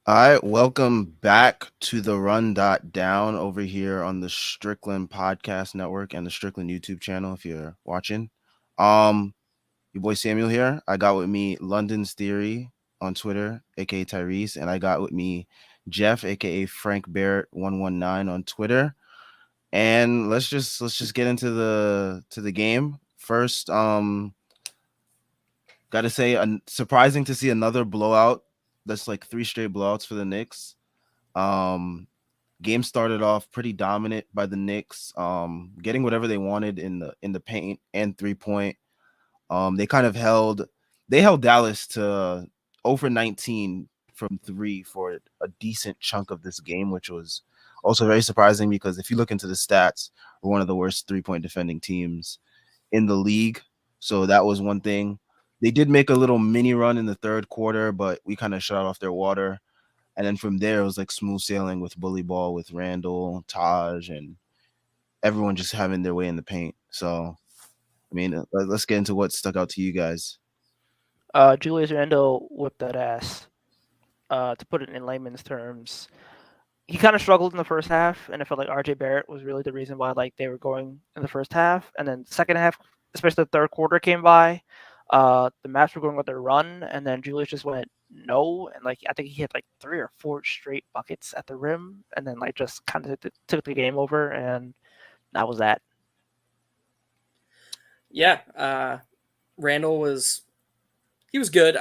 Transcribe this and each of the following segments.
All right, welcome back to the Run.down over here on the Strickland Podcast Network and the Strickland YouTube channel if you're watching. Um, your boy Samuel here. I got with me London's Theory on Twitter, aka Tyrese, and I got with me Jeff, aka Frank Barrett 119 on Twitter. And let's just get into the game. First, gotta say, surprising to see another blowout. That's like three straight blowouts for the Knicks. Um, Game started off pretty dominant by the Knicks, getting whatever they wanted in the paint and 3 point. They held Dallas to 0 for 19 from three for a decent chunk of this game, which was also very surprising because if you look into the stats, we're one of the worst 3 point defending teams in the league. So that was one thing. They did make a little mini run in the third quarter, but we kind of shut off their water. And then from there, it was like smooth sailing with bully ball with Randall, Taj, and everyone just having their way in the paint. So, I mean, let's get into what stuck out to you guys. Julius Randle whipped that ass. To put it in layman's terms, he kind of struggled in the first half, and I felt like RJ Barrett was really the reason why they were going in the first half, and then second half, especially the third quarter came by. The Mavs were going with their run, and then Julius just went no, and I think he had like 3 or 4 straight buckets at the rim, and then just kind of took the game over, and that was that. Yeah, Randall he was good.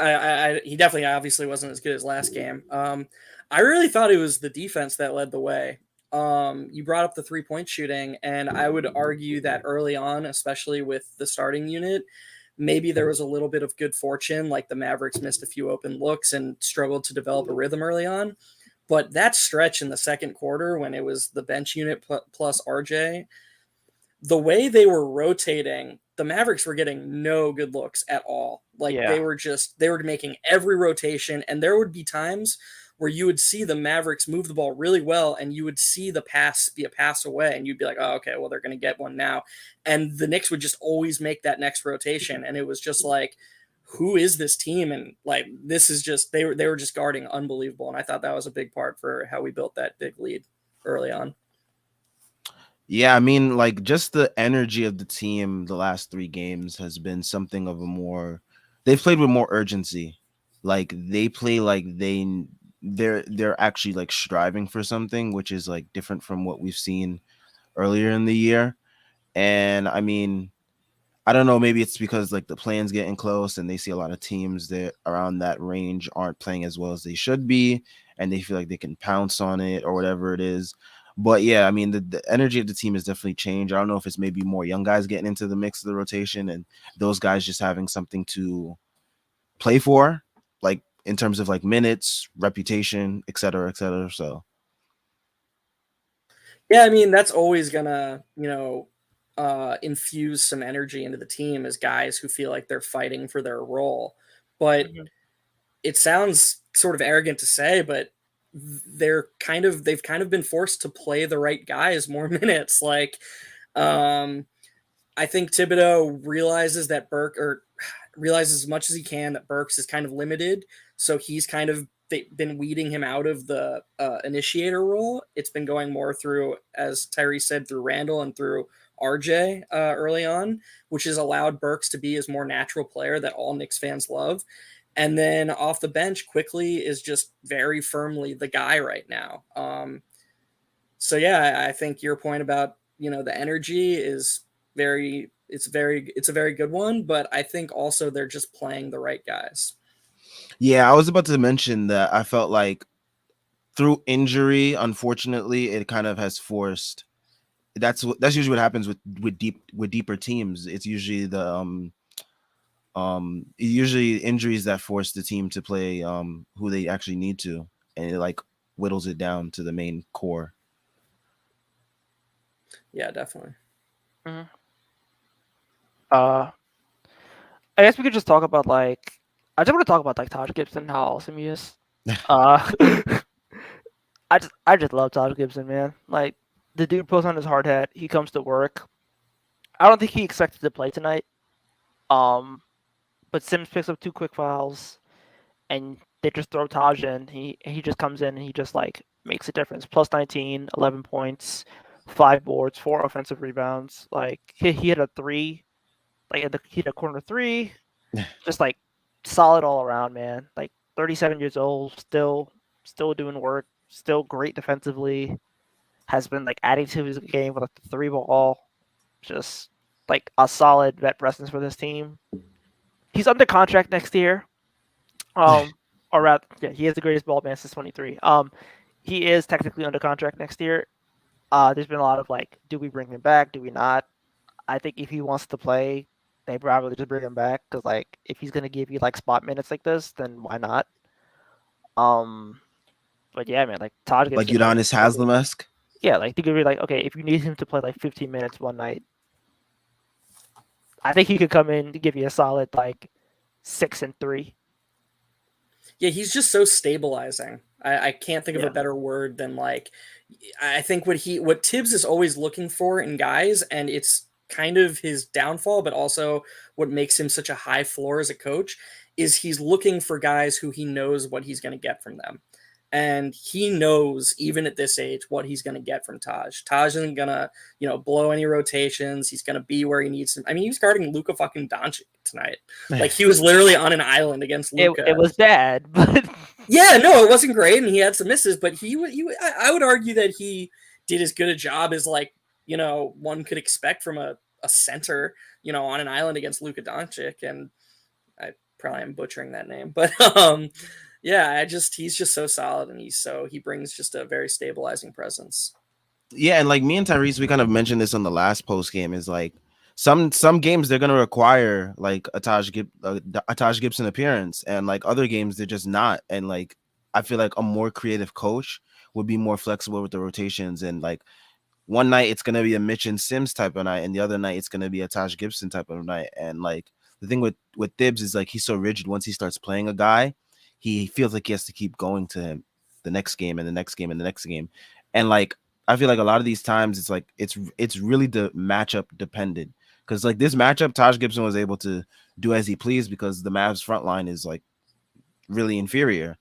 He definitely obviously wasn't as good as last game. I really thought it was the defense that led the way. You brought up the 3 point shooting, and I would argue that early on, especially with the starting unit, maybe there was a little bit of good fortune. Like the Mavericks missed a few open looks and struggled to develop a rhythm early on. But that stretch in the second quarter, when it was the bench unit plus RJ, the way they were rotating, the Mavericks were getting no good looks at all. Like Yeah, they were making every rotation, and there would be times where you would see the Mavericks move the ball really well, and you would see the pass be a pass away, and you'd be like, "Oh, okay, well they're going to get one now," and the Knicks would just always make that next rotation, and it was just like, who is this team? And like this is just they were just guarding unbelievable, and I thought that was a big part for how we built that big lead early on. Yeah, I mean, like just the energy of the team the last three games has been something of a more. They've played with more urgency. Like they play like they're actually like striving for something, which is like different from what we've seen earlier in the year. And I mean, I don't know, maybe it's because like the plan's getting close and they see a lot of teams that around that range aren't playing as well as they should be, and they feel like they can pounce on it or whatever it is. But yeah, I mean the energy of the team has definitely changed. I don't know if it's maybe more young guys getting into the mix of the rotation and those guys just having something to play for, like in terms of like minutes, reputation, et cetera, et cetera. So Yeah, I mean that's always gonna infuse some energy into the team as guys who feel like they're fighting for their role. But hmm it sounds sort of arrogant to say, but they've kind of been forced to play the right guys more minutes. Like, um, I think Thibodeau realizes that Burke or realizes as much as he can that Burks is kind of limited, so he's kind of been weeding him out of the initiator role. It's been going more through, as Tyree said, through Randall and through RJ early on, which has allowed Burks to be his more natural player that all Knicks fans love. And then off the bench, quickly is just very firmly the guy right now. So yeah, I think your point about the energy is it's a very good one, but I think also they're just playing the right guys. yeah, I was about to mention that I felt like through injury, unfortunately, it kind of has forced. That's usually what happens with deeper teams. It's usually usually injuries that force the team to play who they actually need to, and it like whittles it down to the main core. Yeah, definitely. hmm Uh, I guess we could just talk about I just want to talk about Taj Gibson, how awesome he is. Uh, I just love Taj Gibson, man. Like the dude puts on his hard hat, he comes to work. I don't think he expected to play tonight. Um, but Sims picks up 2 quick fouls, and they just throw Taj in. He just comes in and he just like makes a difference. Plus 19, 11 points, 5 boards, 4 offensive rebounds. Like he hit a three, like he hit a corner three. Just like solid all around, man. Like 37 years old, still doing work, still great defensively. Has been like adding to his game with like the three ball. Just like a solid vet presence for this team. He's under contract next year. Or rather, yeah, he is the greatest ball man since 23. He is technically under contract next year. There's been a lot of like, do we bring him back? Do we not? I think if he wants to play, they probably just bring him back because like if he's gonna give you like spot minutes like this, then why not? Um, but yeah, man, like Taj Like Gibson, like Udonis Haslam esque. yeah, like they could be like, okay, if you need him to play like 15 minutes one night, I think he could come in to give you a solid like 6 and 3. Yeah, he's just so stabilizing. I can't think of a Yeah, better word than like. I think what Tibbs is always looking for in guys, and it's kind of his downfall, but also what makes him such a high floor as a coach, is he's looking for guys who he knows what he's going to get from them. And he knows, even at this age, what he's going to get from Taj. Taj isn't going to, blow any rotations. He's going to be where he needs him. I mean, he was guarding Luka fucking Doncic tonight. Like, he was literally on an island against Luka. it was bad, but Yeah, no, it wasn't great, and he had some misses, but I would argue that he did as good a job as, like, one could expect from a center, on an island against Luka Doncic, and I probably am butchering that name, but yeah, he's just so solid, and he brings just a very stabilizing presence. Yeah, and like me and Tyrese, we kind of mentioned this on the last post game. Is like some games they're gonna require like a Taj Gibson appearance, and like other games they're just not. And like I feel like a more creative coach would be more flexible with the rotations. And like one night it's gonna be a Mitch and Sims type of night, and the other night it's gonna be a Taj Gibson type of night. And like the thing with Thibs is like he's so rigid. Once he starts playing a guy, he feels like he has to keep going to him the next game and the next game and the next game. And like I feel like a lot of these times it's like it's really the matchup dependent. Because like this matchup, Taj Gibson was able to do as he pleased because the Mavs front line is like really inferior.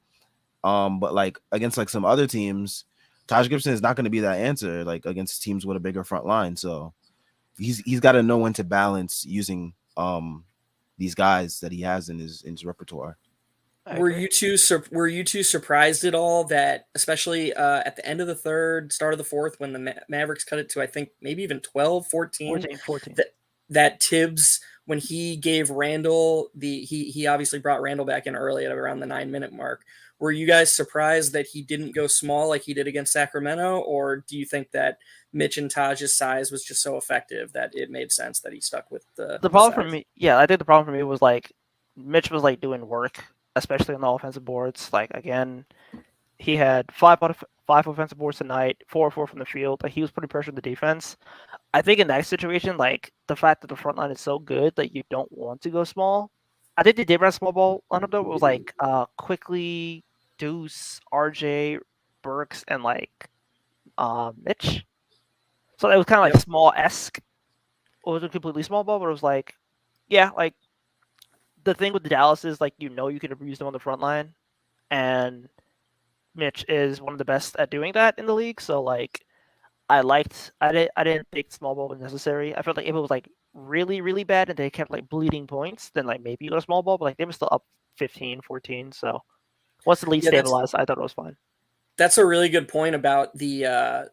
But like against like some other teams, Taj Gibson is not going to be that answer like against teams with a bigger front line. So he's got to know when to balance using these guys that he has in his repertoire. Were you two surprised at all that, especially at the end of the third, start of the fourth, when the Mavericks cut it to, I think, maybe even 12, 14, 14. that Tibbs, when he gave Randall he obviously brought Randall back in early at around the 9-minute mark. Were you guys surprised that he didn't go small like he did against Sacramento, or do you think that Mitch and Taj's size was just so effective that it made sense that he stuck with the problem size? for me? Yeah, I think the problem for me was like Mitch was like doing work, especially on the offensive boards. Like again, he had 5 offensive boards tonight, 4-4 from the field. Like he was putting pressure on the defense. I think in that situation, like the fact that the front line is so good that you don't want to go small. I think they did run a small ball lineup though. It was like quickly Deuce, RJ, Burks, and like Mitch. So it was kind of like small esque. It wasn't completely small ball, but it was like, yeah, like the thing with the Dallas is like you could abuse them on the front line, and Mitch is one of the best at doing that in the league. So like I didn't think small ball was necessary. I felt like if it was like really, really bad and they kept like bleeding points, then like maybe you go to small ball, but like they were still up 15, 14. So once the lead stabilized, I thought it was fine. That's a really good point about the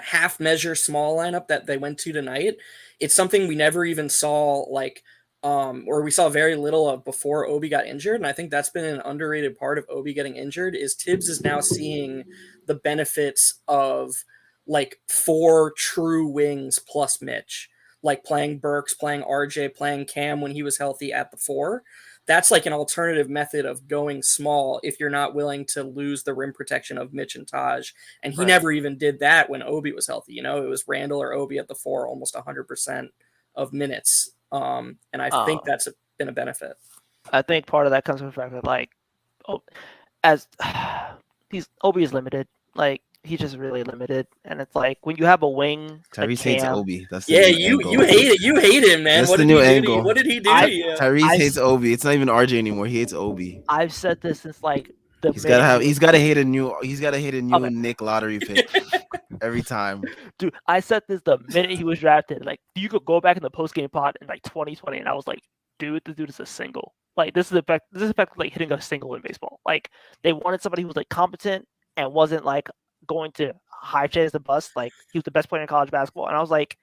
half measure small lineup that they went to tonight. It's something we never even saw, like, or we saw very little of before Obi got injured. And I think that's been an underrated part of Obi getting injured, is Tibbs is now seeing the benefits of like 4 true wings plus Mitch, like playing Burks, playing RJ, playing Cam when he was healthy at the 4. That's like an alternative method of going small if you're not willing to lose the rim protection of Mitch and Taj. And he never even did that when Obi was healthy. It was Randall or Obi at the 4, almost 100% of minutes. And I think that's been a benefit. I think part of that comes from the fact that like, as Obi is limited. Like he's just really limited. And it's like when you have a wing like Tyrese hates Cam, Obi. That's the Yeah, new you angle. hate it. You hate him, man. That's What the did new he do to you? angle. What did he do to I you? Tyrese I hates Obi. It's not even RJ anymore. He hates Obi. I've said this since like the He's gotta minute he have. was He's gotta hate a new. He's gotta hate a new okay, Nick lottery pick every time. dude. I said this the minute he was drafted. Like you could go back in the post game pod in like 2020, and I was like, dude, this dude is a single. Like this is effectively like hitting a single in baseball. Like they wanted somebody who was like competent and wasn't like going to high chase the bus. Like he was the best player in college basketball, and I was like,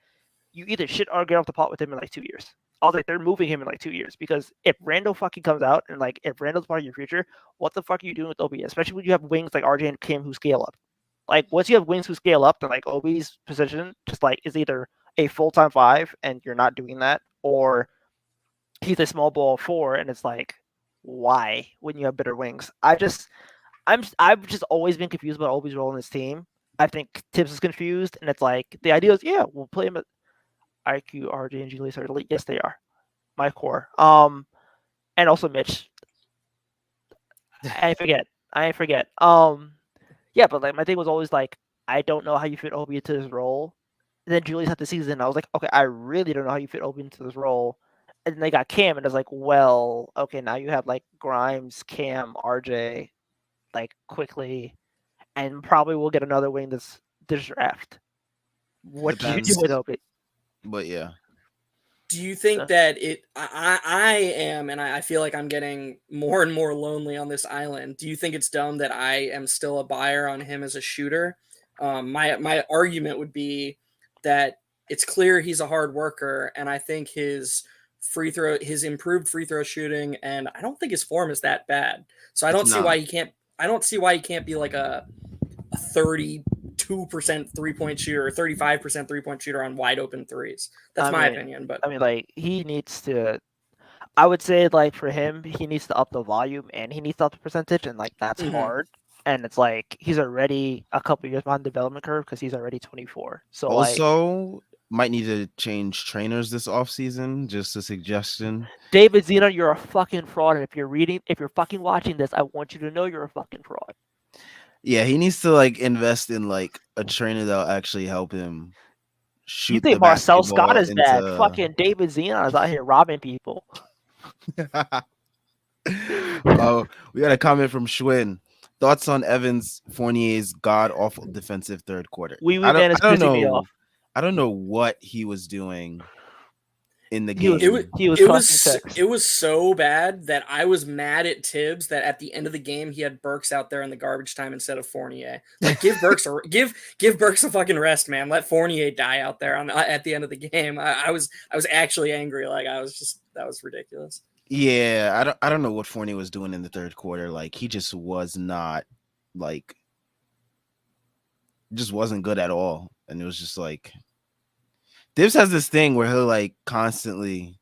you either shit or get off the pot with him in like 2 years. I was like, they're moving him in like 2 years because if Randall fucking comes out and like if Randall's part of your future, what the fuck are you doing with Obi? Especially when you have wings like RJ and Kim who scale up. Like once you have wings who scale up, then like Obi's position just like is either a full time five and you're not doing that, or he's a small ball four and it's like why when you have better wings? I've just always been confused about Obi's role in this team. I think Tibbs is confused, and it's like the idea is we'll play him at IQ, RJ, and Julius are elite. Yes, they are. My core. And also Mitch. I forget. Yeah, but like my thing was always like, I don't know how you fit Obi into this role. And then Julius had the season. I was like, okay, I really don't know how you fit Obi into this role. And then they got Cam, and I was like, well, okay, now you have like Grimes, Cam, RJ, like quickly, and probably we'll get another wing this draft. What do you do Depends. with Obi? But yeah, Do you think Uh, that I am, and I feel like I'm getting more and more lonely on this island. Do you think it's dumb that I am still a buyer on him as a shooter? My argument would be that it's clear he's a hard worker, and I think his improved free throw shooting, and I don't think his form is that bad. So I it's don't see not. why he can't. I don't see why he can't be like a 32% 3 point shooter or 35% 3 point shooter on wide open threes. That's I my mean, opinion, but I mean, like he needs to. I would say like for him, he needs to up the volume and he needs to up the percentage, and like that's mhm. hard. And it's like he's already a couple years behind the development curve because he's already 24. So like Also, might need to change trainers this offseason. Just a suggestion. David Zeno, you're a fucking fraud. And if you're fucking watching this, I want you to know you're a fucking fraud. Yeah, he needs to like invest in like a trainer that'll actually help him You shoot the think Marcel Scott basketball is bad? into. Fucking David Zeno is out here robbing people. Oh, we got a comment from Schwinn. Thoughts on Evans Fournier's god awful defensive third quarter? Wee I Wee don't Man I is don't pissing me know. off. I don't know what he was doing in the He was It was game. he was it collecting was checks. it was so bad that I was mad at Tibbs that at the end of the game he had Burks out there in the garbage time instead of Fournier. Like give Burks a fucking rest, man. Let Fournier die out there at the end of the game. I was actually angry. Like that was ridiculous. Yeah, I don't know what Fournier was doing in the third quarter. Like he just was not like just wasn't good at all. And it was just like Dibbs has this thing where he'll like constantly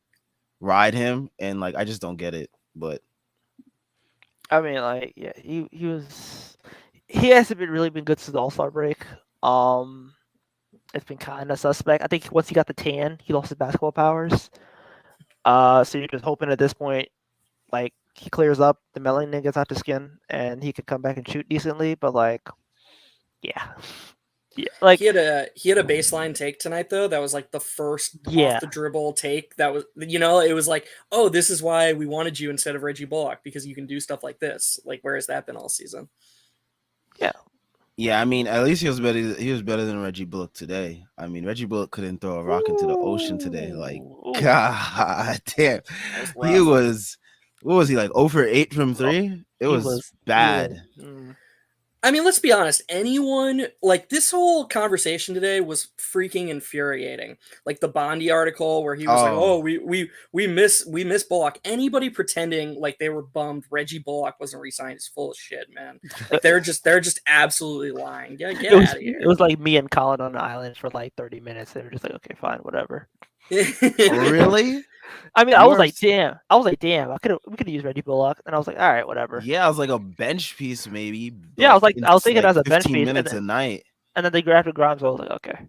ride him and like I just don't get it. But I mean, like, yeah, he hasn't really been good since the All Star break. Um, it's been kind of suspect. I think once he got the tan, he lost his basketball powers. So you're just hoping at this point, like, he clears up, the melanin gets out the skin, and he could come back and shoot decently. But like, yeah, yeah, like, He had a baseline take tonight though. That was like the first off yeah, the dribble take. That was it was like, oh, this is why we wanted you instead of Reggie Bullock because you can do stuff like this. Like where has that been all season? yeah. yeah, I mean, at least he was better. He was better than Reggie Bullock today. I mean, Reggie Bullock couldn't throw a rock into the ocean today. Like, Ooh, God damn, That was he rough. was. What was he like? 0 for 8 from oh, three. It he was was, he was. bad. I mean, let's be honest. Anyone like this whole conversation today was freaking infuriating. Like the Bondi article where he was like, Oh, "Oh, we miss Bullock." Anybody pretending like they were bummed Reggie Bullock wasn't re-signed is full of shit, man. Like they're just absolutely lying. Get out of It here. was like me and Colin on the island for like 30 minutes. They were just like, okay, fine, whatever. really? I mean, I was like, Yours? damn. We could have used Reggie Bullock, and I was like, all right, whatever. Yeah, I was like a bench piece maybe. Yeah, Like I was it's thinking like as a bench 15 piece, minutes a night. and then they drafted Grimes. I was like, okay,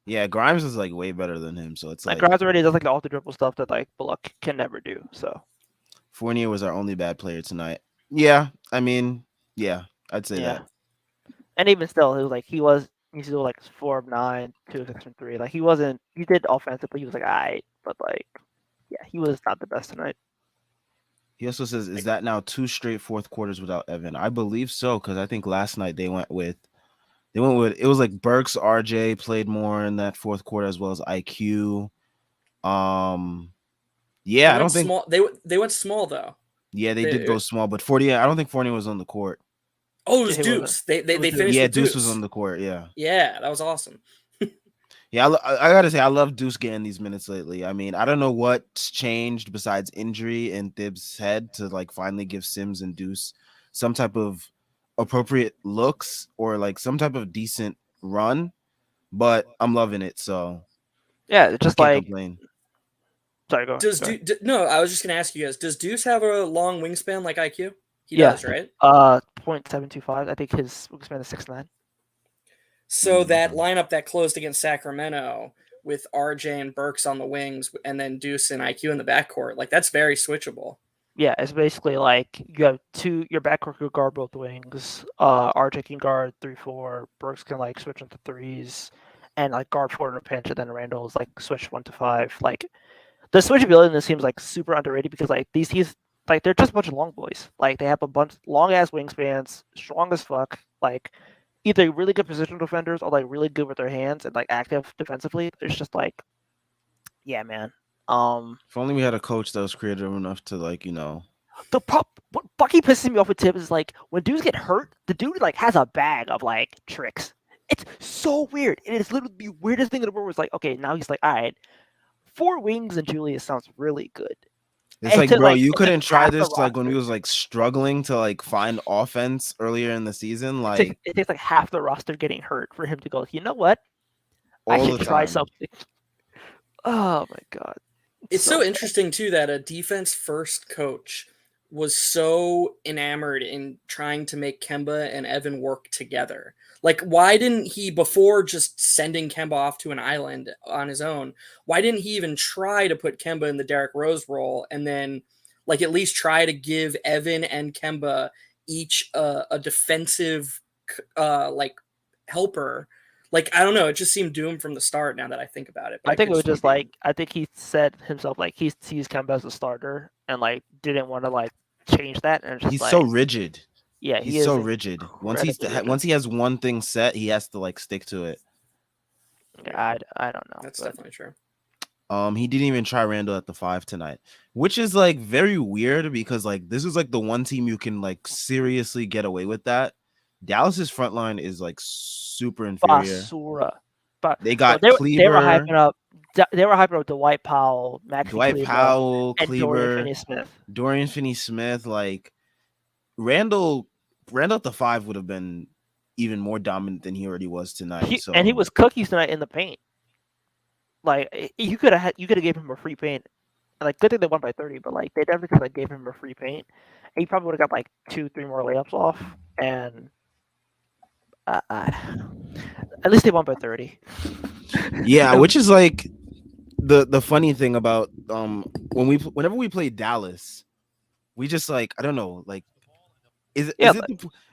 Yeah, Grimes is like way better than him. So it's like like Grimes already does like the off the dribble stuff that like Bullock can never do. So Fournier was our only bad player tonight. Yeah, I mean, yeah, I'd say yeah, that. And even still, it was like he's still like 4 of 9, 2 of 6 from 3. Like he did offensively. He was like, alright, but like, yeah, he was not the best tonight. He also says, "Is that now two straight fourth quarters without Evan?" I believe so because I think last night they went with it was like Burks, RJ played more in that fourth quarter as well as IQ. Um, They yeah, I went don't think small. They went small though. yeah they did They, go small, but 40. I don't think 40 was on the court. oh, it Yeah, was he wasn't. Deuce. They It was they Deuce. finished Yeah, with Deuce was on Deuce. the court. Yeah, Yeah, that was awesome. yeah. I gotta say, I love Deuce getting these minutes lately. I mean, I don't know what's changed besides injury in Thibs' head to like finally give Sims and Deuce some type of appropriate looks or like some type of decent run. But I'm loving it, so Yeah, it's I just can't like complain. sorry, go Does go. no? I was just gonna ask you guys. Does Deuce have a long wingspan like IQ? He Yeah, does, right? 0.725. I think his wingspan is 6'9". So that Okay. lineup that closed against Sacramento with RJ and Burks on the wings, and then Deuce and IQ in the backcourt, like that's very switchable. Yeah, it's basically like you have your backcourt could guard both wings. RJ can guard 3-4. Brooks can like switch into threes, and like guard 4 in a pinch, and then Randall's like switch 1 to 5. Like the switchability in this seems like super underrated because like these he's like they're just a bunch of long boys. Like they have a bunch long ass wingspans, strong as fuck. Like either really good positional defenders or like really good with their hands and like active defensively. It's just like yeah, man. If only we had a coach that was creative enough to like, The prop what fucking pisses me off with Tibbs is like when dudes get hurt, the dude like has a bag of like tricks. It's so weird. It is literally the weirdest thing in the world. Was like, okay, now he's like, all right, 4 wings and Julius sounds really good. it's like, bro, you And then couldn't try half the this like when we roster, was like struggling to like find offense earlier in the season, like it takes like half the roster getting hurt for him to go. You know what? I all should the try time. something. Oh my god, It's so so interesting too that a defense first coach was so enamored in trying to make Kemba and Evan work together. Like, why didn't he, before just sending Kemba off to an island on his own, why didn't he even try to put Kemba in the Derrick Rose role and then, like, at least try to give Evan and Kemba each a defensive, like, helper? Like, I don't know. It just seemed doomed from the start now that I think about it, but I I think could it was just be just wrong. like I think he said himself like he sees Kemba as a starter and like didn't want to like change that and it's just He's so like rigid. yeah He's he is so rigid. incredibly rigid. Once he has one thing set, he has to like stick to it. Yeah, I don't know that's but definitely true. He didn't even try Randall at the 5 tonight, which is like very weird because like this is like the one team you can like seriously get away with that. Dallas's front line is like super inferior. Basura. But They bro, got they were Kleber, hyping up they were hyping up Dwight Powell, Maxi Dwight Kleber, Powell, and Dorian Kleber, Finney-Smith. Dorian Finney-Smith. Like Randall, Randall at the 5 would have been even more dominant than he already was tonight. He So was cookies tonight in the paint. Like you could have gave him a free paint. Like good thing they won by 30, but like they definitely could have like, gave him a free paint. And he probably would have got like 2, 3 more layups off, and at least they won by 30. yeah, which is like the funny thing about whenever we play Dallas, we just like I don't know like Yeah,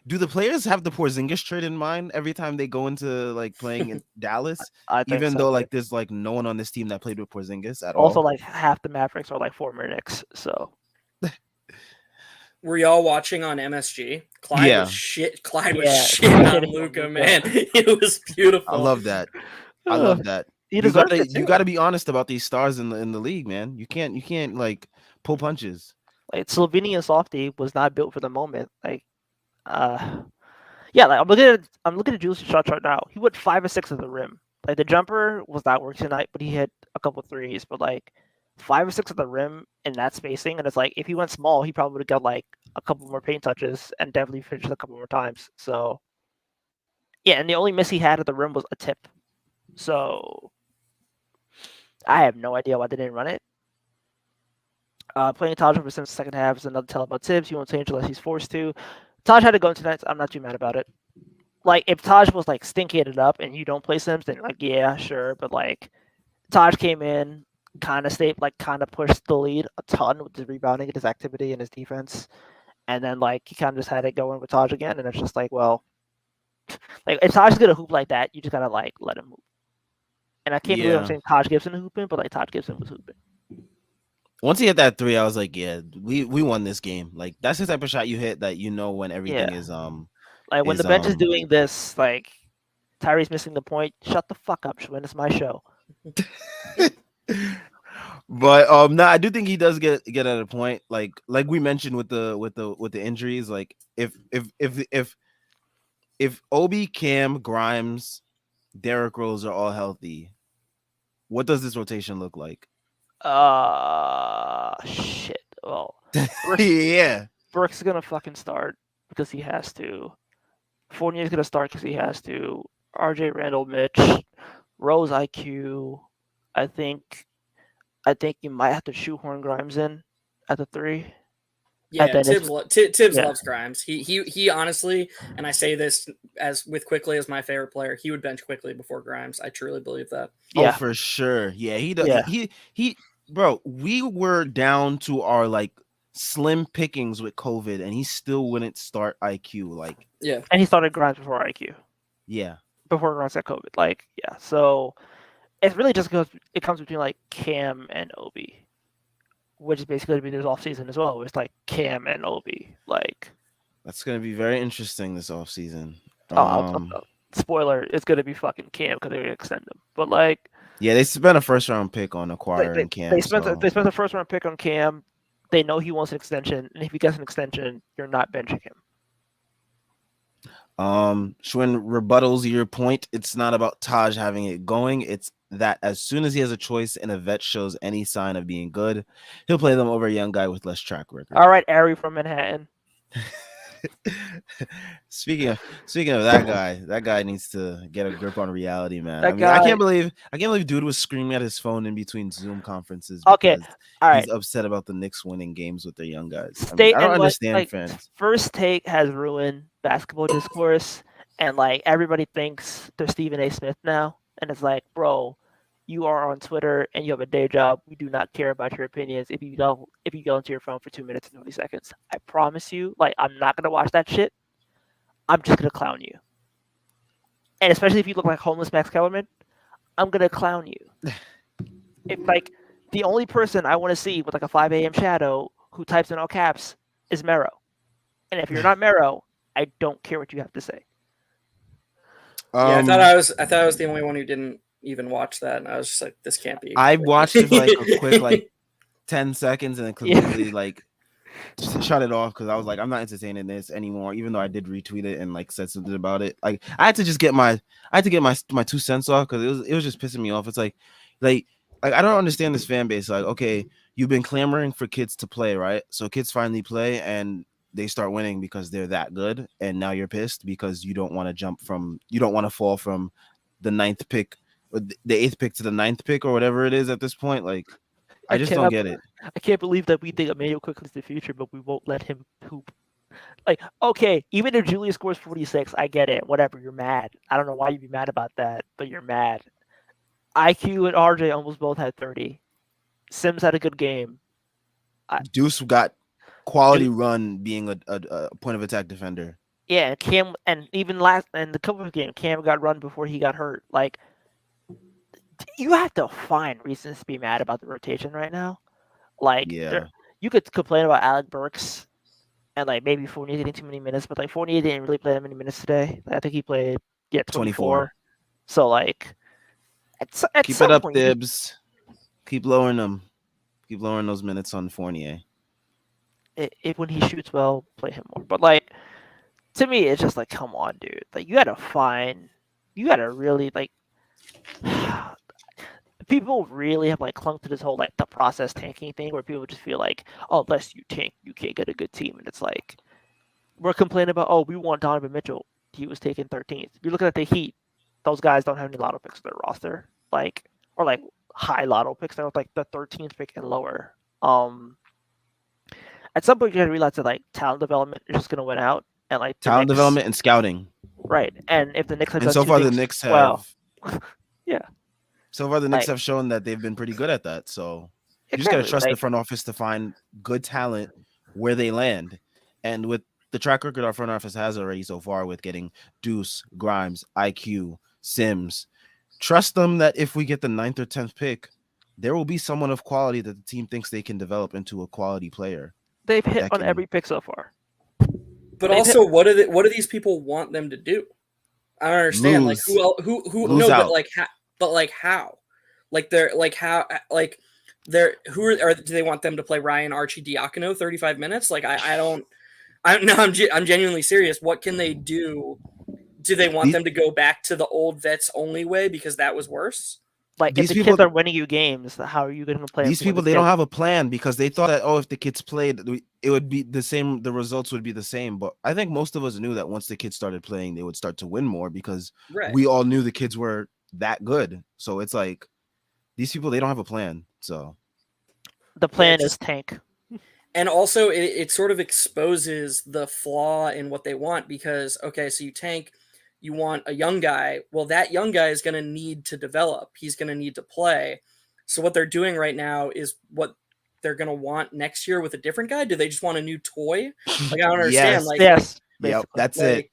do the players have the Porzingis trade in mind every time they go into like playing in Dallas, I think even so. though Dude. like there's like no one on this team that played with Porzingis at Also, all? like half the Mavericks are like former Knicks, so Were y'all watching on MSG? Clyde was Yeah, shit. Clyde was yeah, shit on shitting on Luca, Luka. man. It was I beautiful. love that. I love that. He deserved it You too. gotta be honest about these stars in the league, man. You can't like pull punches. Like Slovenian softy was not built for the moment. Like, uh, yeah, like I'm looking at Julius' shot chart now. He went 5 or 6 at the rim. Like the jumper was not working tonight, but he hit a couple threes. But like 5 or 6 at the rim in that spacing, and it's like if he went small, he probably would have got like a couple more paint touches and definitely finished a couple more times. So yeah, and the only miss he had at the rim was a tip. So I have no idea why they didn't run it. Playing Taj over Sims second half is another tell about Tibbs. He won't change unless he's forced to. Taj had to go tonight. So I'm not too mad about it. Like if Taj was like stinking it up and you don't play Sims, then like yeah, sure. But like Taj came in, kind of pushed the lead a ton with his rebounding and his activity and his defense, and then like he kind of just had it going with Taj again, and it's just like well, Like if Taj is gonna hoop like that, you just gotta like let him hoop. And I can't believe I'm Yeah. saying Taj Gibson hooping, but like Taj Gibson was hooping. Once he hit that three, I was like, yeah, we won this game. Like that's the type of shot you hit that you know when everything Yeah, is like when the is bench is doing this, like Tyrese missing the point. Shut the fuck up, Schwinn. It's my show. But no, I do think he does get at a point like we mentioned with the injuries. Like if Obi, Cam, Grimes, Derrick Rose are all healthy, what does this rotation look like? Shit. Well, Burks, Yeah, Burks is gonna fucking start because he has to. Fournier's gonna start because he has to. RJ Randall, Mitch, Rose, IQ. I think. I think you might have to shoehorn Grimes in at the three. And Yeah, then it's Tibbs yeah, loves Grimes. He honestly, and I say this as with Quickly as my favorite player, he would bench Quickly before Grimes. I truly believe that. oh yeah, for sure. Yeah, he does. yeah. He bro, we were down to our like slim pickings with COVID, and he still wouldn't start IQ. Like, Yeah, And he started Grimes before IQ, yeah, before Grimes got COVID. Like, yeah. So it's really just goes. It comes between like Cam and Obi, which is basically going to be this off season as well. It's like Cam and Obi. Like, that's gonna be very interesting this offseason. spoiler, it's going to be fucking Cam because they're going to extend him. But like, Yeah, they spent a first round pick on they, acquiring they, Cam. they spent So they spent the first round pick on Cam. They know he wants an extension, and if he gets an extension, you're not benching him. Schwinn rebuttals your point. It's not about Taj having it going. It's that as soon as he has a choice and a vet shows any sign of being good, he'll play them over a young guy with less track record. All right, Ari from Manhattan. speaking of that guy needs to get a grip on reality, man. That I mean, guy. I can't believe dude was screaming at his phone in between Zoom conferences Okay, because all he's right. upset about the Knicks winning games with their young guys. I mean, State I don't and understand fans. First Take has ruined basketball discourse, and like everybody thinks they're Stephen A. Smith now, and it's like, bro, you are on Twitter and you have a day job. We do not care about your opinions if you go into your phone for 2 minutes and 20 seconds. I promise you, like I'm not gonna watch that shit. I'm just gonna clown you, and especially if you look like homeless Max Kellerman, I'm gonna clown you. If like the only person I want to see with like a 5 a.m. shadow who types in all caps is Mero. And if you're not Mero, I don't care what you have to say. yeah. Um, I thought I was the only one who didn't even watch that, and I was just like, this can't be. I watched it for like a quick 10 seconds and then Yeah. completely like shut it off because I was like, I'm not entertaining this anymore, even though I did retweet it and like said something about it. Like I had to get my 2 cents off because it was just pissing me off. It's like I don't understand this fan base. Like, okay, you've been clamoring for kids to play, right? So kids finally play and they start winning because they're that good, and now you're pissed because you don't want to fall from the ninth pick or the eighth pick to the ninth pick or whatever it is at this point. Like, I just don't get it. I can't believe that we think Emmanuel Quickly's the future, but we won't let him hoop. Like, okay, even if Julius scores 46, I get it. Whatever, you're mad. I don't know why you'd be mad about that, but you're mad. IQ and RJ almost both had 30. Sims had a good game. Deuce got quality run being a point of attack defender. Yeah, Cam, and even last and the Clippers game, Cam got run before he got hurt. Like, you have to find reasons to be mad about the rotation right now. Like, Yeah, you could complain about Alec Burks and like maybe Fournier getting too many minutes, but like Fournier didn't really play that many minutes today. Like, I think he played 24. So like, at keep some it up, point, Dibs. Keep lowering them. Keep lowering those minutes on Fournier. when he shoots well, play him more. But like, to me, it's just like, come on, dude. Like, you gotta really like. People really have like clung to this whole like the process tanking thing where people just feel like, oh, unless you tank, you can't get a good team. And it's like we're complaining about, oh, we want Donovan Mitchell. He was taken 13th. You're looking at the Heat. Those guys don't have any lotto picks on their roster. Like or like high lotto picks. They're like the 13th pick and lower. At some point you gotta realize that like talent development is just gonna win out. And like Talent development and scouting. Right. And if the Knicks have And done so two far things, the Knicks have well, yeah. So far the Knicks Like, have shown that they've been pretty good at that. So you just gotta trust the front office to find good talent where they land. And with the track record our front office has already so far with getting Deuce, Grimes, IQ, Sims. Trust them that if we get the 9th or 10th pick, there will be someone of quality that the team thinks they can develop into a quality player They've hit that on can every pick so far. But They've hit. also, what do these people want them to do? I don't understand. Like lose, who else? Who? lose No, but out. like how? Like they're like how? Like they're who are? Do they want them to play Ryan Archie-Diacono 35 minutes? Like I don't. I'm genuinely serious. What can they do? Do they want These, them to go back to the old vets only way because that was worse? Like if these the people, kids are winning you games, how are you going to play them these when people, the they don't kids? have a plan because they thought that if the kids played, it would be the same. The results would be the same. But I think most of us knew that once the kids started playing, they would start to win more because Right. we all knew the kids were that good. So it's like these people, they don't have a plan. So The plan is tank. And also, it sort of exposes the flaw in what they want because, okay, so you tank, you want a young guy. Well, that young guy is going to need to develop, he's going to need to play. So, what they're doing right now is what they're going to want next year with a different guy. Do they just want a new toy? Like, I don't understand. yes, Like, Yes, yep, basically. that's it. like,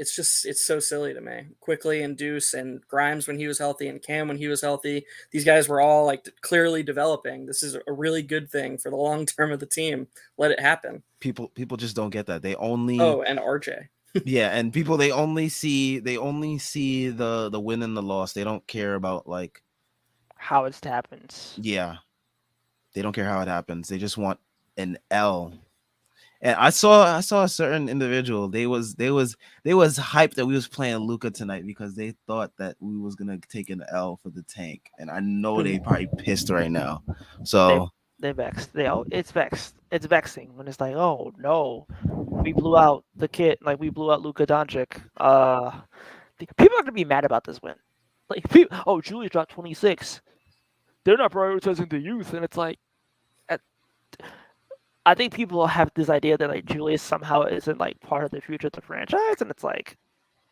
it's so silly to me. Quickly and Deuce and Grimes when he was healthy and Cam when he was healthy, these guys were all like clearly developing. This is a really good thing for the long term of the team. Let it happen. People just don't get that. They only And RJ. yeah, and people they only see the win and the loss. They don't care about like How it happens. yeah. They don't care how it happens. They just want an L. And I saw a certain individual. They was hyped that we was playing Luca tonight because they thought that we was gonna take an L for the tank. And I know they probably pissed right now. So They vexed. It's vexed. It's vexing when it's like, oh no, we blew out the kid. Like we blew out Luka Doncic. People are gonna be mad about this win. Like, Julius dropped 26. They're not prioritizing the youth, and it's like, I think people have this idea that like Julius somehow isn't like part of the future of the franchise, and it's like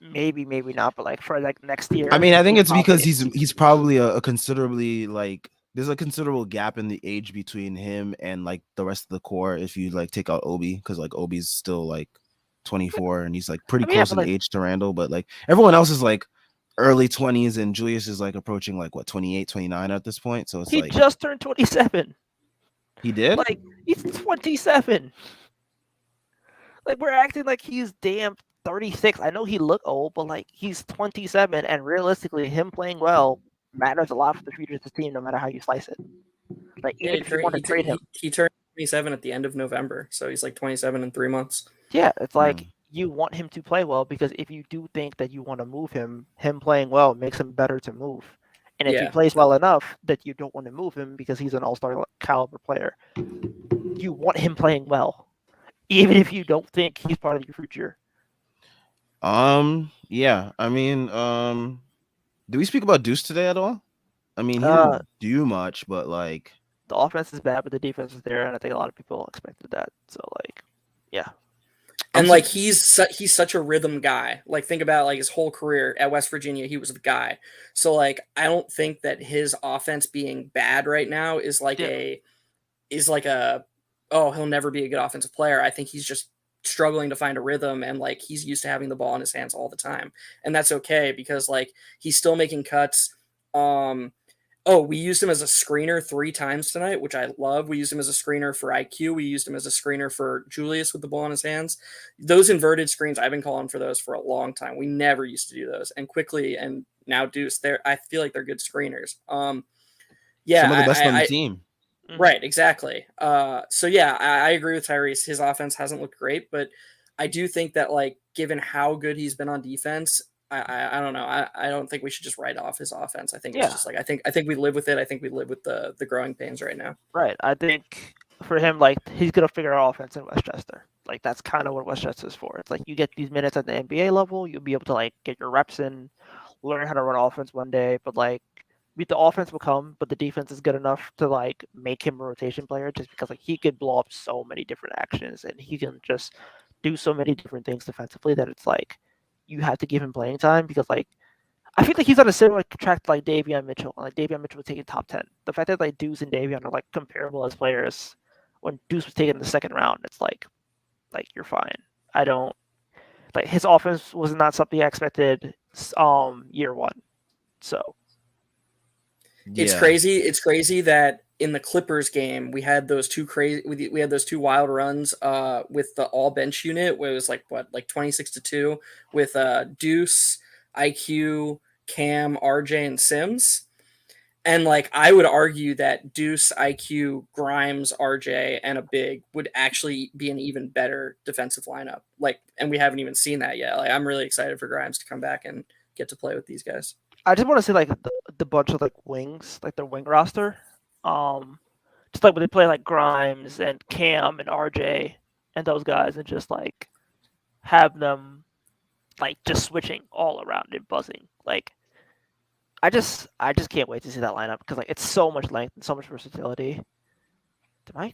maybe not, but like for like next year. I mean, I think it's probably- because he's probably a considerably like there's a considerable gap in the age between him and like the rest of the core if you like take out Obi because like Obi's still like 24 and he's like pretty close in age to Randall, but like everyone else is like early 20s and Julius is like approaching like what 28, 29 at this point. So it's he like just turned 27. he did Like he's 27. Like we're acting like he's damn 36. I know he look old, but like he's 27, and realistically, him playing well matters a lot for the future of the team, no matter how you slice it. Like even if you want to trade him, he turned 27 at the end of November, so he's like 27 in 3 months. yeah, it's like you want him to play well because if you do think that you want to move him playing well makes him better to move. And if he plays well enough that you don't want to move him because he's an all-star caliber player, you want him playing well, even if you don't think he's part of your future. Yeah. I mean, do we speak about Deuce today at all? I mean, he didn't do much, but like the offense is bad, but the defense is there, and I think a lot of people expected that. So like, yeah. And like he's such a rhythm guy. Like think about like his whole career at West Virginia, he was the guy. So like I don't think that his offense being bad right now is like he'll never be a good offensive player. I think he's just struggling to find a rhythm and like he's used to having the ball in his hands all the time. And that's okay because like he's still making cuts. We used him as a screener 3 times tonight, which I love. We used him as a screener for IQ. We used him as a screener for Julius with the ball in his hands. Those inverted screens, I've been calling for those for a long time. We never used to do those. And Quickly and now Deuce, I feel like they're good screeners. some of the best on the team. Right, exactly. I agree with Tyrese. His offense hasn't looked great, but I do think that like given how good he's been on defense, I don't know. I don't think we should just write off his offense. I think it's just like I think we live with it. I think we live with the growing pains right now. Right. I think for him, like he's gonna figure out offense in Westchester. Like that's kind of what Westchester is for. It's like you get these minutes at the NBA level, you'll be able to like get your reps in, learn how to run offense one day. But like the offense will come, but the defense is good enough to like make him a rotation player just because like he could blow up so many different actions and he can just do so many different things defensively that it's like you have to give him playing time because like I feel like he's on a similar track to like Davion Mitchell. Like Davion Mitchell was taking top 10. The fact that like Deuce and Davion are like comparable as players when Deuce was taken in the second round, it's like you're fine. I don't like his offense was not something I expected year one. So It's Yeah, crazy. It's crazy that in the Clippers game we had those two crazy. We had those two wild runs with the all bench unit where it was like what, like 26-2 with Deuce, IQ, Cam, RJ, and Sims. And like I would argue that Deuce, IQ, Grimes, RJ, and a big would actually be an even better defensive lineup. Like, and we haven't even seen that yet. Like, I'm really excited for Grimes to come back and get to play with these guys. I just want to see like the bunch of like wings, like their wing roster. Um, just like when they play like Grimes and Cam and RJ and those guys, and just like have them like just switching all around and buzzing. Like I just can't wait to see that lineup because like it's so much length and so much versatility. Did my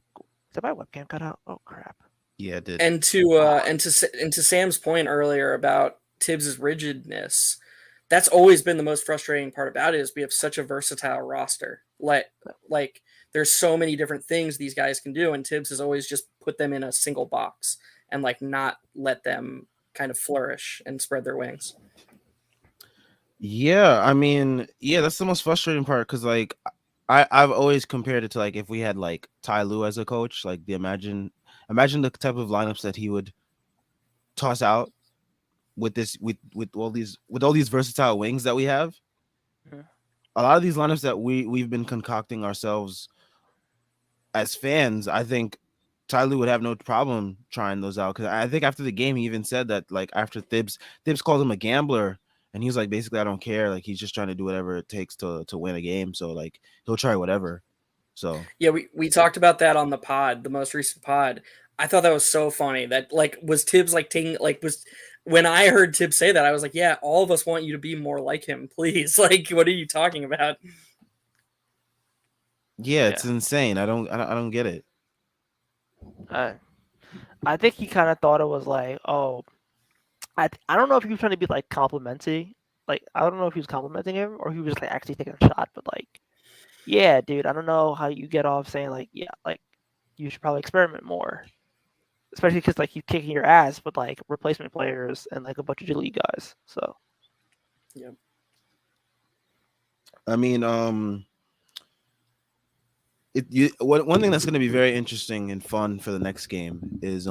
webcam cut out? Oh crap! yeah, it did. And to Sam's point earlier about Tibbs's rigidness, that's always been the most frustrating part about it is we have such a versatile roster. Like there's so many different things these guys can do, and Tibbs has always just put them in a single box and like not let them kind of flourish and spread their wings. Yeah, I mean, yeah, that's the most frustrating part because like I've always compared it to like if we had like Ty Lue as a coach, like the imagine the type of lineups that he would toss out with this with all these versatile wings that we have. Mhm. A lot of these lineups that we've been concocting ourselves as fans, I think Tyler would have no problem trying those out because I think after the game he even said that like after Thibs called him a gambler and he was like basically I don't care, like he's just trying to do whatever it takes to win a game, so like he'll try whatever. So Yeah, we talked about that on the pod, the most recent pod. I thought that was so funny. That like was Tibbs like taking like was when I heard Tibbs say that, I was like, yeah, all of us want you to be more like him, please. Like, what are you talking about? yeah, Yeah, it's insane. I don't get it. I I think he kind of thought it was like, oh, I don't know if he was trying to be like complimenting, like I don't know if he was complimenting him or he was like actually taking a shot, but like, yeah, dude, I don't know how you get off saying like, yeah, like you should probably experiment more, especially because like he's kicking your ass with like replacement players and like a bunch of G League guys. So Yeah. I mean, one thing that's going to be very interesting and fun for the next game is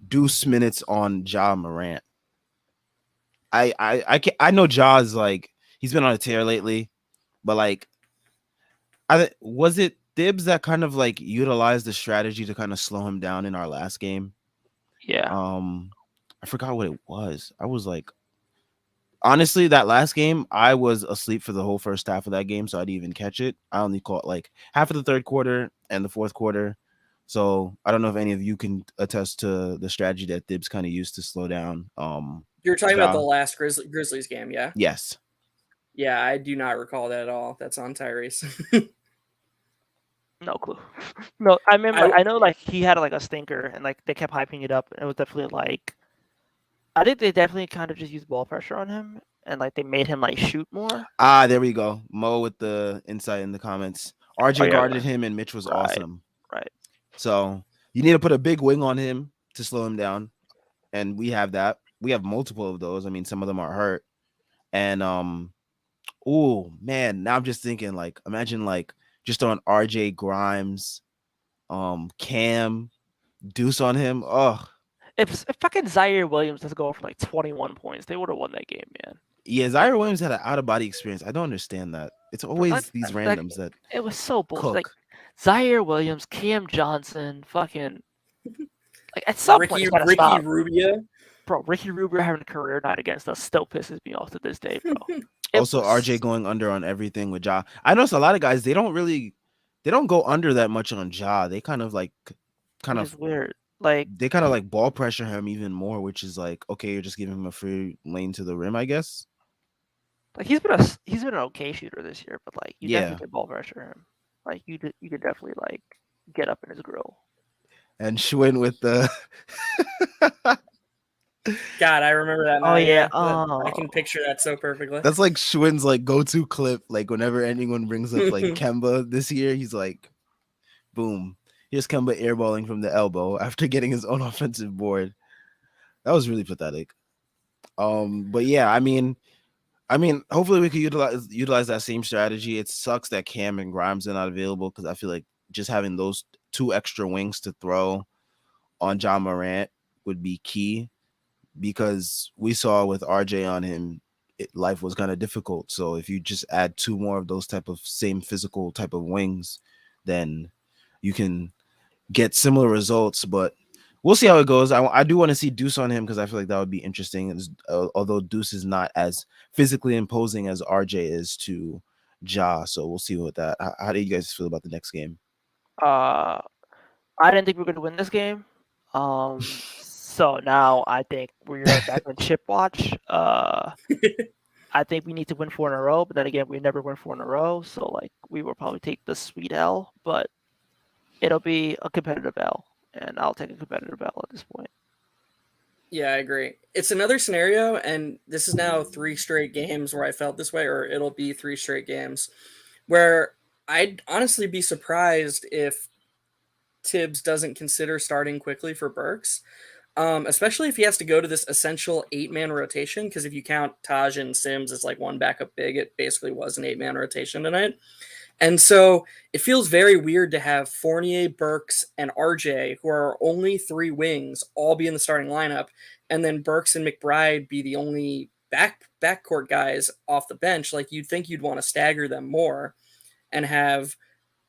Deuce minutes on Ja Morant. I know Ja's like he's been on a tear lately, but like was it Thibs that kind of like utilized the strategy to kind of slow him down in our last game? yeah, Um, I forgot what it was. I was like, honestly, that last game, I was asleep for the whole first half of that game, so I didn't even catch it. I only caught like half of the third quarter and the fourth quarter. So I don't know if any of you can attest to the strategy that Thibs kind of used to slow down. You're talking about the Ja. last Grizzlies game, yeah? Yes. Yeah, I do not recall that at all. That's on Tyrese. no clue. No, I remember. I I know like he had like a stinker and like they kept hyping it up. And it was definitely like I think they definitely kind of just used ball pressure on him and like they made him like shoot more. Ah, there we go. Mo with the insight in the comments. Oh RJ yeah, guarded him and Mitch was right, awesome. right. So you need to put a big wing on him to slow him down. And we have that. We have multiple of those. I mean, some of them are hurt. And oh man, now I'm just thinking like imagine like just on RJ Grimes, Cam, Deuce on him. Oh If fucking Zaire Williams doesn't go for like 21 points, they would have won that game, man. yeah, Zaire Williams had an out of body experience. I don't understand that. It's Like, always these like randoms that it was so bullshit. Like cook. Zaire Williams, Cam Johnson, fucking like at some point Ricky it's gotta Ricky stop, Rubio. bro. Ricky Rubio having a career night against us still pisses me off to this day, bro. It Also, RJ was going under on everything with Ja. I noticed a lot of guys they don't go under that much on Ja. They kind of like kind which of is weird. Like they kind of like ball pressure him even more, which is like okay, you're just giving him a free lane to the rim, I guess. he's been an okay shooter this year, but like you Yeah, definitely could ball pressure him. Like you could definitely like get up in his grill. and Schwinn with the God, I remember that Oh night. yeah. Yeah, I Oh can picture that so perfectly. that's like Schwinn's like go-to clip. Like whenever anyone brings up like Kemba this year, he's like, boom. Here's Kemba airballing from the elbow after getting his own offensive board. That was really pathetic. But yeah, I mean, hopefully we could utilize that same strategy. It sucks that Cam and Grimes are not available because I feel like just having those two extra wings to throw on John Morant would be key because we saw with RJ on him, life was kind of difficult. So if you just add two more of those type of same physical type of wings, then you can get similar results. But we'll see how it goes. I do want to see Deuce on him because I feel like that would be interesting. Although Deuce is not as physically imposing as RJ is to Ja, so we'll see with that. How do you guys feel about the next game? Uh, I didn't think we were going to win this game. So now I think we are back on chip watch. I think we need to win 4 in a row, but then again, we never win 4 in a row. So like we will probably take the sweet L, but it'll be a competitive L, and I'll take a competitive L at this point. Yeah, I agree. It's another scenario, and this is now 3 straight games where I felt this way, or it'll be 3 straight games where I'd honestly be surprised if Tibbs doesn't consider starting quickly for Burks, especially if he has to go to this essential 8-man rotation. Because if you count Taj and Sims as like one backup big, it basically was an 8-man rotation tonight. And so it feels very weird to have Fournier, Burks, and RJ, who are only 3 wings, all be in the starting lineup, and then Burks and McBride be the only backcourt guys off the bench. Like you'd think you'd want to stagger them more and have,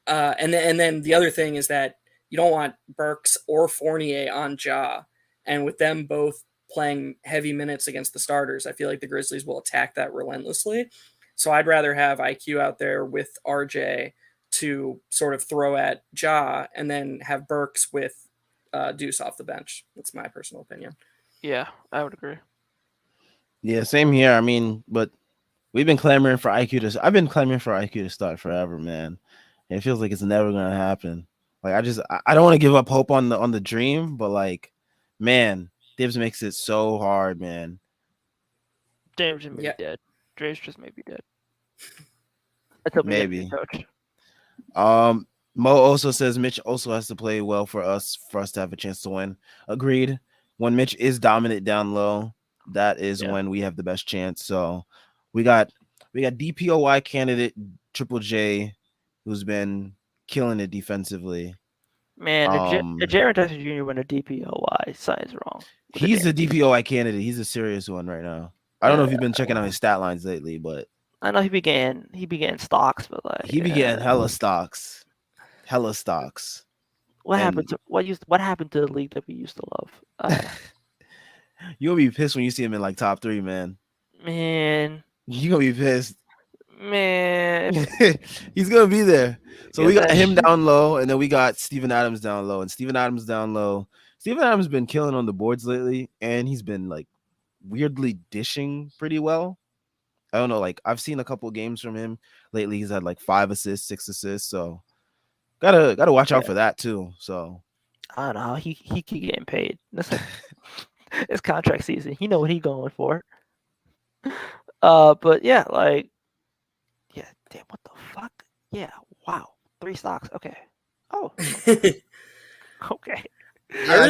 and then the other thing is that you don't want Burks or Fournier on Ja, and with them both playing heavy minutes against the starters, I feel like the Grizzlies will attack that relentlessly. So I'd rather have IQ out there with RJ to sort of throw at Ja, and then have Burks with Deuce off the bench. That's my personal opinion. Yeah, I would agree. Yeah, same here. I mean, but we've been clamoring for IQ to. I've been clamoring for IQ to start forever, man. It feels like it's never gonna happen. Like I don't want to give up hope on the dream, but like, man, Dibs makes it so hard, man. James may Yeah. be dead. James just may be dead. Until we get a new Maybe. coach. Mo also says Mitch also has to play well for us to have a chance to win. Agreed. When Mitch is dominant down low, that is when we have the best chance. So we got DPOY candidate Triple J, who's been killing it defensively. Man, if Jaren Jackson Jr. win a DPOY, something's wrong. He's a DPOY candidate. He's a serious one right now. I don't know if you've been checking out his stat lines lately, but I know he began stocks, but like he began hella stocks. Hella stocks. What happened to the league that we used to love? You'll be pissed when you see him in like top 3, man. Man, You gonna be pissed. Man, he's gonna be there. So we got him down low, and then we got Steven Adams down low. And Steven Adams down low. Steven Adams been killing on the boards lately, and he's been like weirdly dishing pretty well. I don't know, like I've seen a couple of games from him lately. He's had like 5 assists, 6 assists. So gotta watch out for that too. So I don't know. He keep getting paid. It's contract season. You know what he's going for. But yeah, like, yeah, damn, what the fuck? Yeah, wow, 3 stocks. Okay. Oh. Okay. I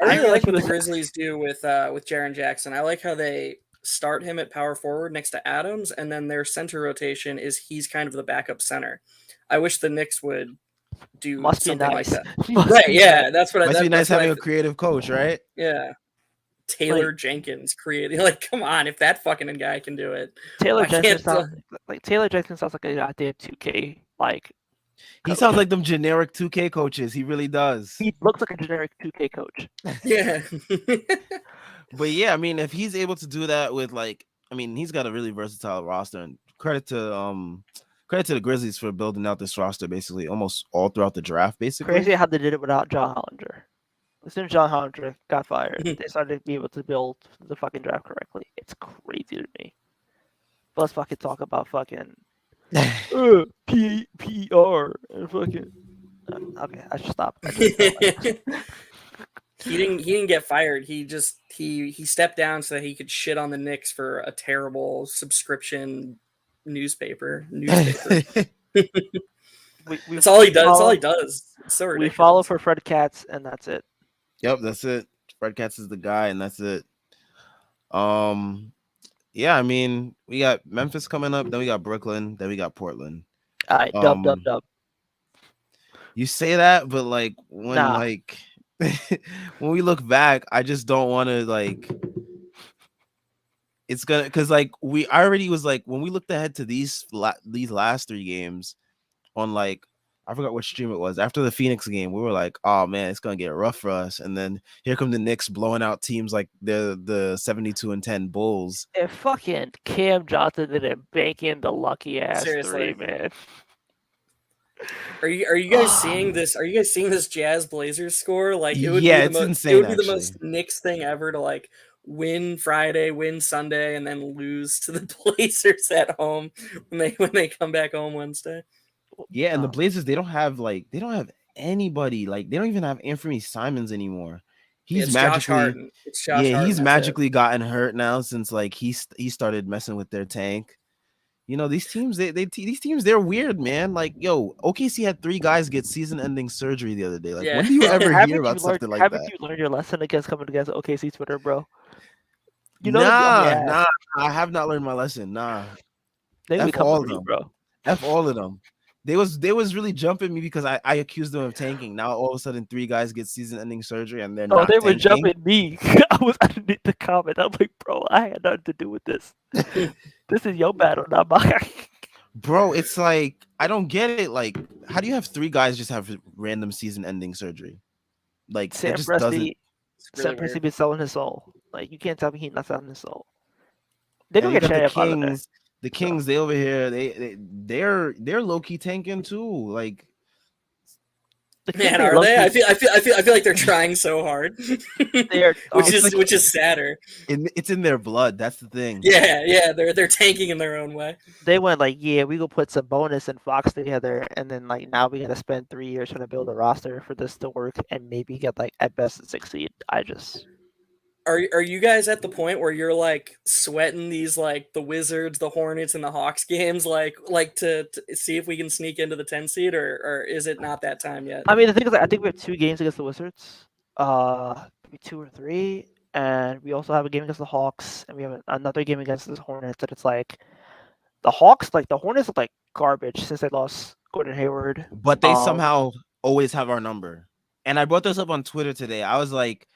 really like what the Grizzlies do with Jaren Jackson. I like how they start him at power forward next to Adams, and then their center rotation is he's kind of the backup center. I wish the Knicks would do something like that. Right? Yeah, that's what. Must be nice having a creative coach, right? Yeah. Taylor Jenkins creating, like, come on, if that fucking guy can do it. Taylor Jenkins sounds like a goddamn 2K like. He sounds like them generic 2K coaches. He really does. He looks like a generic 2K coach. Yeah. But yeah, I mean, if he's able to do that with like, I mean, he's got a really versatile roster, and credit to the Grizzlies for building out this roster basically almost all throughout the draft. Basically, crazy how they did it without John Hollinger. As soon as John Hollinger got fired, they started to be able to build the fucking draft correctly. It's crazy to me. But let's fucking talk about fucking PR and fucking. Okay, I should stop. He didn't get fired. He just he stepped down so that he could shit on the Knicks for a terrible subscription newspaper. That's all he does. That's all he does. It's so ridiculous. We follow for Fred Katz, and that's it. Yep, that's it. Fred Katz is the guy, and that's it. Um, yeah, I mean, we got Memphis coming up, then we got Brooklyn, then we got Portland. All right, dub, dub, Um, dub. you say that, but like when Nah, like when we look back, I just don't want to like. It's gonna because like we already was like when we looked ahead to these last three games on like I forgot what stream it was after the Phoenix game. We were like, oh man, it's gonna get rough for us. And then here come the Knicks blowing out teams like the 72-10 Bulls. if fucking Cam Johnson didn't bank in the lucky ass Seriously. 3, man. Are you guys seeing this? Are you guys seeing this Jazz Blazers score? Like it would be Yeah, the it's most. It insane would be the actually. most Knicks thing ever to like win Friday, win Sunday, and then lose to the Blazers at home when they come back home Wednesday. Yeah, and the No. Blazers they don't have anybody like they don't even have Anthony Simons anymore. He's It's Josh magically Harden. It's Josh Harden. he's That's it. magically gotten hurt now since like he started messing with their tank. You know, these teams, these teams, they're weird, man. Like, yo, OKC had 3 guys get season-ending surgery the other day. Like, Yeah. when do you Bro, ever hear about something like haven't that? you learned your lesson against coming against OKC Twitter, bro? You know Nah, I have not learned my lesson. Nah, they be F coming all for of you, them. bro. F all of them. They was really jumping me because I accused them of tanking. Now all of a sudden 3 guys get season-ending surgery and they're Oh, not they were tanking. jumping me. I was underneath the comment. I'm like, bro, I had nothing to do with this. This is your battle, not mine. Bro, it's like I don't get it. Like, how do you have 3 guys just have random season-ending surgery? Like, that Sam just doesn't. Presti, It's Sam really Presti weird. been selling his soul. Like, you can't tell me he's not selling his soul. They And gonna you get got the Shea up out of there. Kings. The Kings, they over here, they're low key tanking too. Like, The Kings Man, ain't are they? low-key. I feel like they're trying so hard, They're it's like which is sadder. it's in their blood. That's the thing. Yeah, they're tanking in their own way. they went like, yeah, we gonna put some bonus and Fox together, and then like now we gotta spend 3 years trying to build a roster for this to work and maybe get like at best a 6 seed. Are you guys at the point where you're like sweating these like the Wizards, the Hornets, and the Hawks games like to see if we can sneak into the 10 seed or is it not that time yet? I mean, the thing is, like, I think we have 2 games against the Wizards, maybe 2 or 3, and we also have a game against the Hawks, and we have another game against the Hornets. And it's like the Hawks, like the Hornets, look like garbage since they lost Gordon Hayward. But they somehow always have our number. And I brought this up on Twitter today. I was like,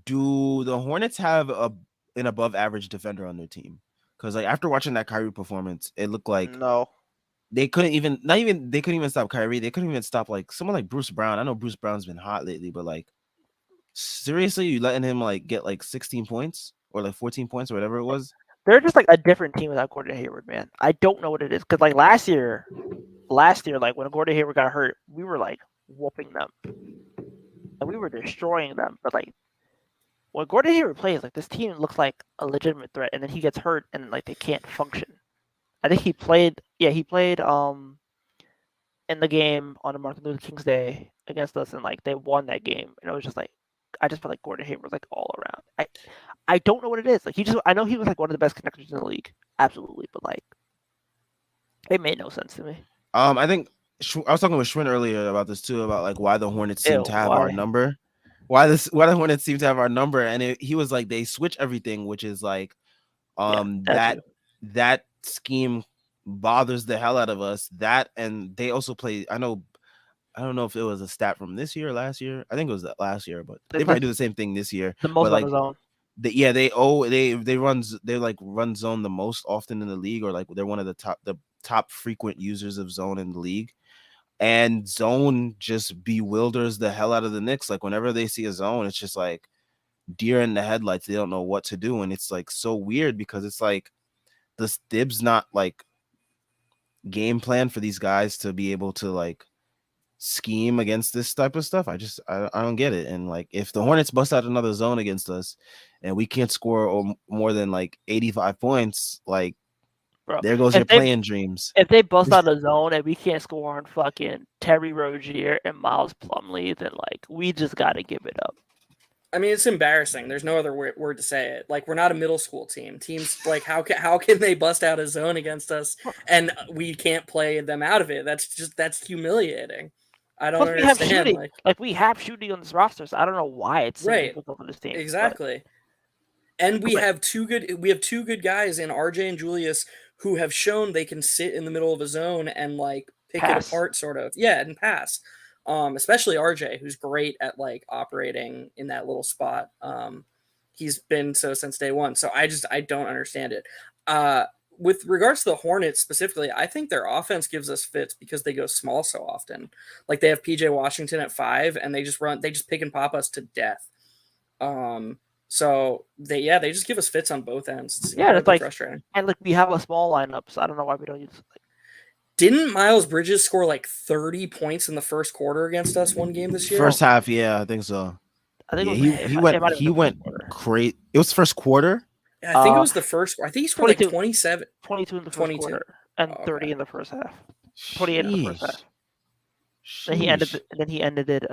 do the Hornets have an above average defender on their team? Because like after watching that Kyrie performance, it looked like No. they couldn't even stop Kyrie. They couldn't even stop like someone like Bruce Brown. I know Bruce Brown's been hot lately, but like seriously, you letting him like get like 16 points or like 14 points or whatever it was? They're just like a different team without Gordon Hayward, man. I don't know what it is because like last year, like when Gordon Hayward got hurt, we were like whooping them and we were destroying them. But like when Gordon Hayward plays, like this team looks like a legitimate threat, and then he gets hurt and like they can't function. I think he played in the game on Martin Luther King's Day against us, and like they won that game, and it was just like I just felt like Gordon Hayward was like all around. I don't know what it is. Like I know he was like one of the best connectors in the league, absolutely, but like it made no sense to me. I think I was talking with Schwinn earlier about this too, about like why the Hornets seem to have our number. Why the Hornets seem to have our number, and he was like they switch everything, which is like that scheme bothers the hell out of us. That and they also play. I don't know if it was a stat from this year or last year. I think it was last year, but they probably do the same thing this year. The most but like, on the zone. They run zone the most often in the league, or like they're one of the top frequent users of zone in the league. And zone just bewilders the hell out of the Knicks. Like whenever they see a zone, it's just like deer in the headlights. They don't know what to do, and it's like so weird because it's like the Thibs not like game plan for these guys to be able to like scheme against this type of stuff. I don't get it. And like if the Hornets bust out another zone against us and we can't score more than like 85 points, like Bro, there goes your playing dreams. If they bust out a zone and we can't score on fucking Terry Rozier and Miles Plumlee, then like we just gotta give it up. I mean, it's embarrassing. There's no other word to say it. Like we're not a middle school team. Teams like how can they bust out a zone against us and we can't play them out of it? That's humiliating. I don't Plus, we have understand. shooting. Like we have shooting on this roster, so I don't know why it's so Right. difficult for this team. Exactly. And we But- have two good guys in RJ and Julius who have shown they can sit in the middle of a zone and like pick it Pass. apart sort of. Yeah, and pass. Especially RJ, who's great at like operating in that little spot. He's been so since day one. So I don't understand it. With regards to the Hornets specifically, I think their offense gives us fits because they go small so often. Like they have PJ Washington at 5 and they just pick and pop us to death. So they just give us fits on both ends. It's Yeah, it's incredibly like, frustrating. and like we have a small lineup, so I don't know why we don't use. Like, Didn't Miles Bridges score like 30 points in the first quarter against us one game this year? First half, yeah, I think so. I think Yeah, he went crazy. It was first quarter. Yeah, I think it was the first. I think he scored 22, like 27. 22 in the first 22. quarter and 30 in the first half. 28 in the first half. Then he ended it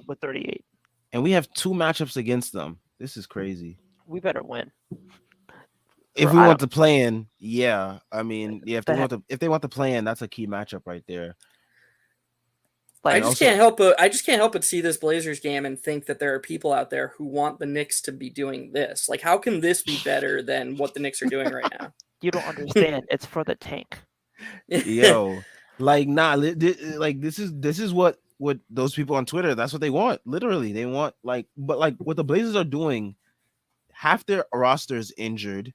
with 38. And we have 2 matchups against them. This is crazy. We better win. If we want to play in, yeah. I mean, yeah. If they want to play in, that's a key matchup right there. Like, I just can't help but see this Blazers game and think that there are people out there who want the Knicks to be doing this. Like, how can this be better than what the Knicks are doing right now? You don't understand. It's for the tank. Yo, like like this is what those people on Twitter. That's what they want. Literally, they want but what the Blazers are doing. Half their roster is injured.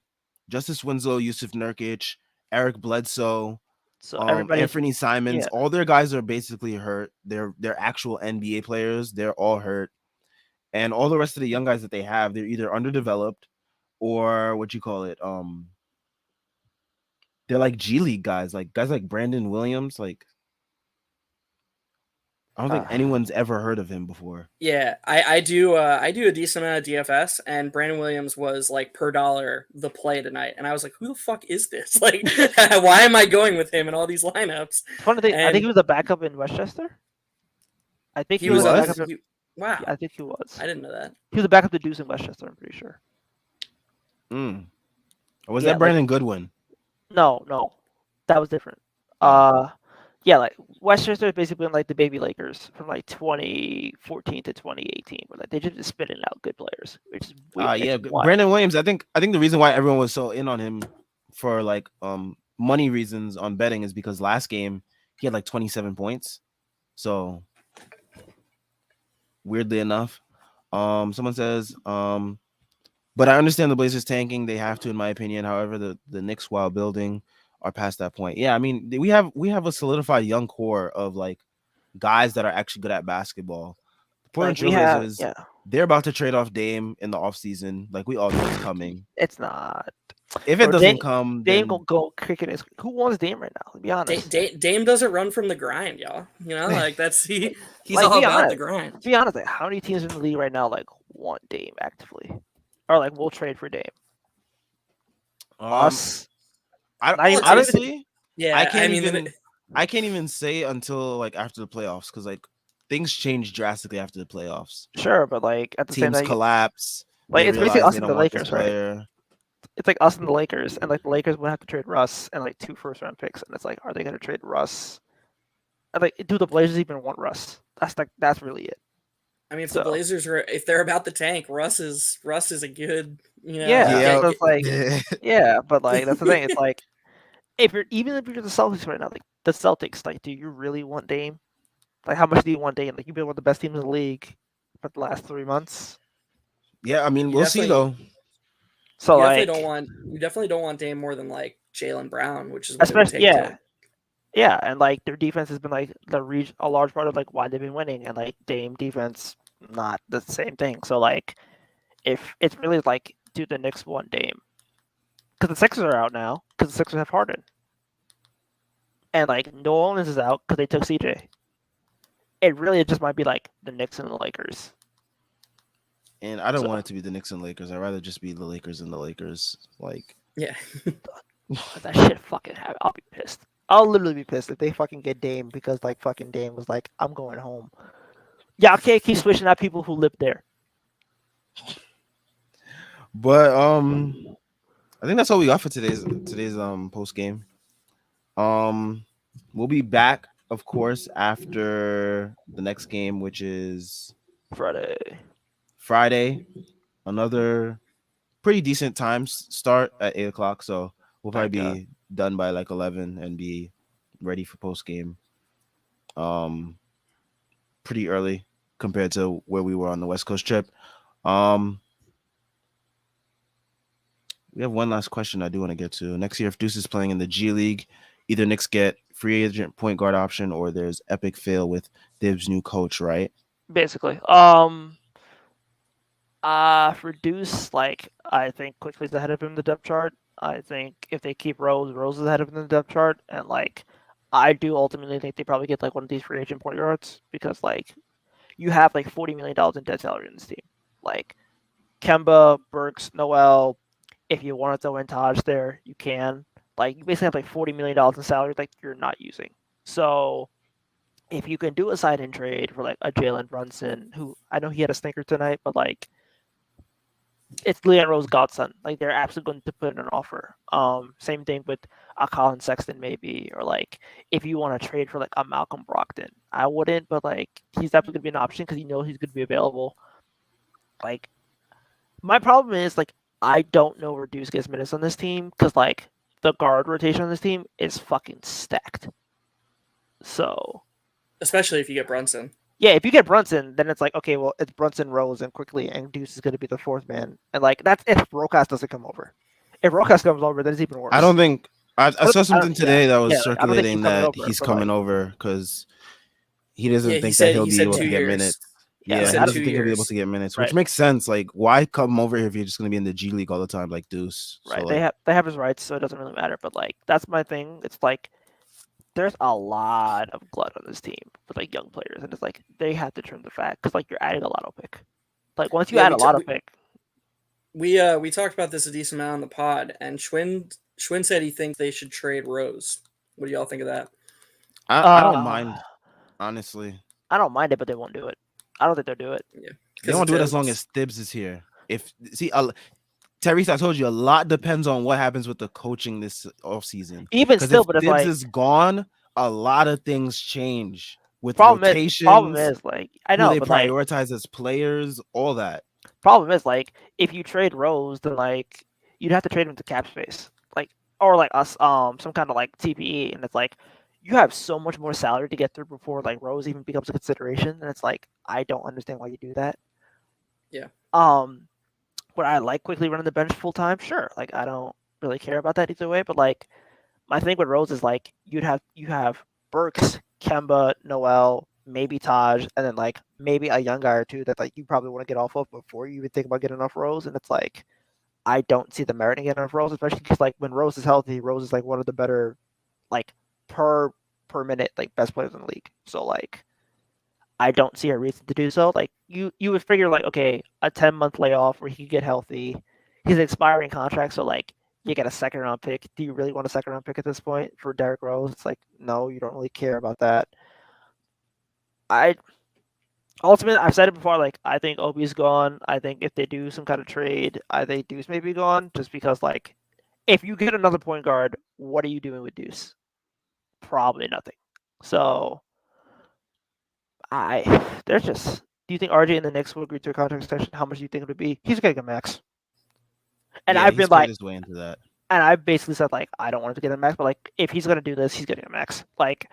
Justice Winslow, Yusuf Nurkic, Eric Bledsoe. So Anthony Simons, all their guys are basically hurt. They're actual NBA players. They're all hurt, and all the rest of the young guys that they have, they're either underdeveloped or what you call it. They're like G League guys, like Brandon Williams. Like I don't think anyone's ever heard of him before. Yeah, I do a decent amount of DFS, and Brandon Williams was like per dollar the play tonight, and I was like, who the fuck is this? Like, why am I going with him in all these lineups? Funny thing, I think he was a backup in Westchester. I think he was a backup. Wow, I think he was. I didn't know that. He was a backup to Deuce in Westchester. I'm pretty sure. Or was that Brandon Goodwin? No, that was different. Yeah, like Westchester has basically been like the baby Lakers from like 2014 to 2018, where like they just spitting out good players, which is weird. Yeah, Brandon Williams. I think the reason why everyone was so in on him for like money reasons on betting is because last game he had like 27 points. So weirdly enough, someone says, but I understand the Blazers tanking. They have to, in my opinion. However, the Knicks, while building, are past that point. Yeah, I mean, we have a solidified young core of like guys that are actually good at basketball. The Portland Trailblazers, they're about to trade off Dame in the offseason. Like we all know it's coming. It's not. If it doesn't come, Dame gonna go kicking his. Who wants Dame right now? To be honest, Dame doesn't run from the grind, y'all. You know, like that's he's like, all about the grind. To be honest, like, how many teams in the league right now like want Dame actively, or like will trade for Dame? Us. Honestly, yeah. I can't even say until like after the playoffs because like things change drastically after the playoffs. Sure, but like at the same time, collapse. Like it's basically us and the Lakers, right? It's like us and the Lakers, and like the Lakers would have to trade Russ and like 2 first-round picks, and it's like, are they going to trade Russ? And like, do the Blazers even want Russ? That's really it. I mean, if the Blazers if they're about the tank, Russ is a good, you know. Yeah, but like, but like that's the thing. It's like if you're the Celtics right now, like the Celtics, like, do you really want Dame? Like, how much do you want Dame? Like, you've been one of the best teams in the league for the last 3 months. Yeah, I mean, we'll see though. So you definitely don't want Dame more than like Jaylen Brown, which is what especially yeah, and like their defense has been like a large part of like why they've been winning, and like Dame defense not the same thing. So like, if it's really like, do the Knicks want Dame? Because the Sixers are out now because the Sixers have Harden, and like New Orleans is out because they took CJ. It just might be like the Knicks and the Lakers. And I don't want it to be the Knicks and Lakers. I'd rather just be the Lakers and the Lakers. Like, yeah, that shit fucking happen. I'll be pissed. I'll literally be pissed if they fucking get Dame because like fucking Dame was like, I'm going home. Yeah, I can't keep switching out people who live there. But I think that's all we got for today's post game. We'll be back of course, after the next game, which is Friday. Friday, another pretty decent time start at 8 o'clock. So we'll probably Thank God. be done by like 11 and be ready for post game. Um, pretty early compared to where we were on the West Coast trip. Um, we have one last question I do want to get to. Next year, if Deuce is playing in the G League, either Knicks get free agent point guard option or there's epic fail with Dib's new coach, right? Basically. For Deuce, like I think Quickly's ahead of him in the depth chart. I think if they keep Rose, Rose is ahead of him in the depth chart, and like I do ultimately think they probably get like one of these free agent point guards because like you have like $40 million in dead salary in this team. Like Kemba, Burks, Noel. If you want to throw in Taj there, you can. Like you basically have like $40 million in salary like you're not using. So if you can do a sign in trade for like a Jalen Brunson, who I know he had a stinker tonight, but like it's Leon Rose godson. Like they're absolutely going to put in an offer. Same thing with a Colin Sexton maybe, or like if you want to trade for like a Malcolm Brogdon, I wouldn't, but like he's definitely going to be an option because you know he's going to be available. Like my problem is like I don't know where Deuce gets minutes on this team because like the guard rotation on this team is fucking stacked. So especially if you get Brunson. yeah, if you get Brunson, then it's like okay, well it's Brunson, Rose, and Quickly, and Deuce is going to be the fourth man, and like that's if Rokas doesn't come over. If Rokas comes over, then it's even worse. I don't think I saw something Yeah, today that was yeah. Like, I don't think he's circulating coming that over, he's but coming like, over because he Yeah, doesn't think that he'll he be said able to two get years. minutes. yeah, He Yeah, like, he said doesn't two think he'll be able years. to get minutes, which right, makes sense. Like, why come over here if you're just gonna be in the G League all the time, like Deuce? So right. like, They have his rights, so it doesn't really matter. But like, that's my thing. It's like there's a lot of glut on this team with like young players, and it's like they have to trim the fat because like you're adding a lotto pick. Like once you Yeah, add a lotto pick, we talked about this a decent amount on the pod, and Schwinn said he thinks they should trade Rose. What do y'all think of that? I don't uh, mind honestly. I don't mind it, but they won't do it. I don't think they'll do it. Yeah, They because won't it's, do it as long as Tibbs is here. If see, Tyrese, I told you a lot depends on what happens with the coaching this offseason. Even Because still, if but it's Tibbs like is gone, a lot of things change with rotations, like I who know, they but like prioritize as players, all that. problem is like if you trade Rose, then like you'd have to trade him to cap space, like or like us some kind of like TPE, and it's like you have so much more salary to get through before like Rose even becomes a consideration, and it's like I don't understand why you do that. yeah. Um, would I like Quickly running the bench full time? Sure, like I don't really care about that either way, but like my thing with Rose is like you have Burks, Kemba, Noel, maybe Taj, and then like maybe a young guy or two that like you probably want to get off of before you even think about getting off Rose. And it's like I don't see the merit in getting off Rose, especially because like when Rose is healthy, Rose is like one of the better like per per minute like best players in the league. So like I don't see a reason to do so. Like you would figure like okay, a 10-month layoff where he could get healthy. He's an expiring contract, so like you get a second round pick. Do you really want a second round pick at this point for Derrick Rose? It's like no, you don't really care about that. I ultimately I've said it before. Like I think Obi's gone. I think if they do some kind of trade, I think Deuce may be gone just because like if you get another point guard, what are you doing with Deuce? Probably nothing. So there's just. Do you think RJ and the Knicks will agree to a contract extension? How much do you think it would be? He's getting a max. And Yeah, I've he's been played like, his way into that. and I've basically said like, I don't want him to get a max, but like, if he's gonna do this, he's getting a max. Like,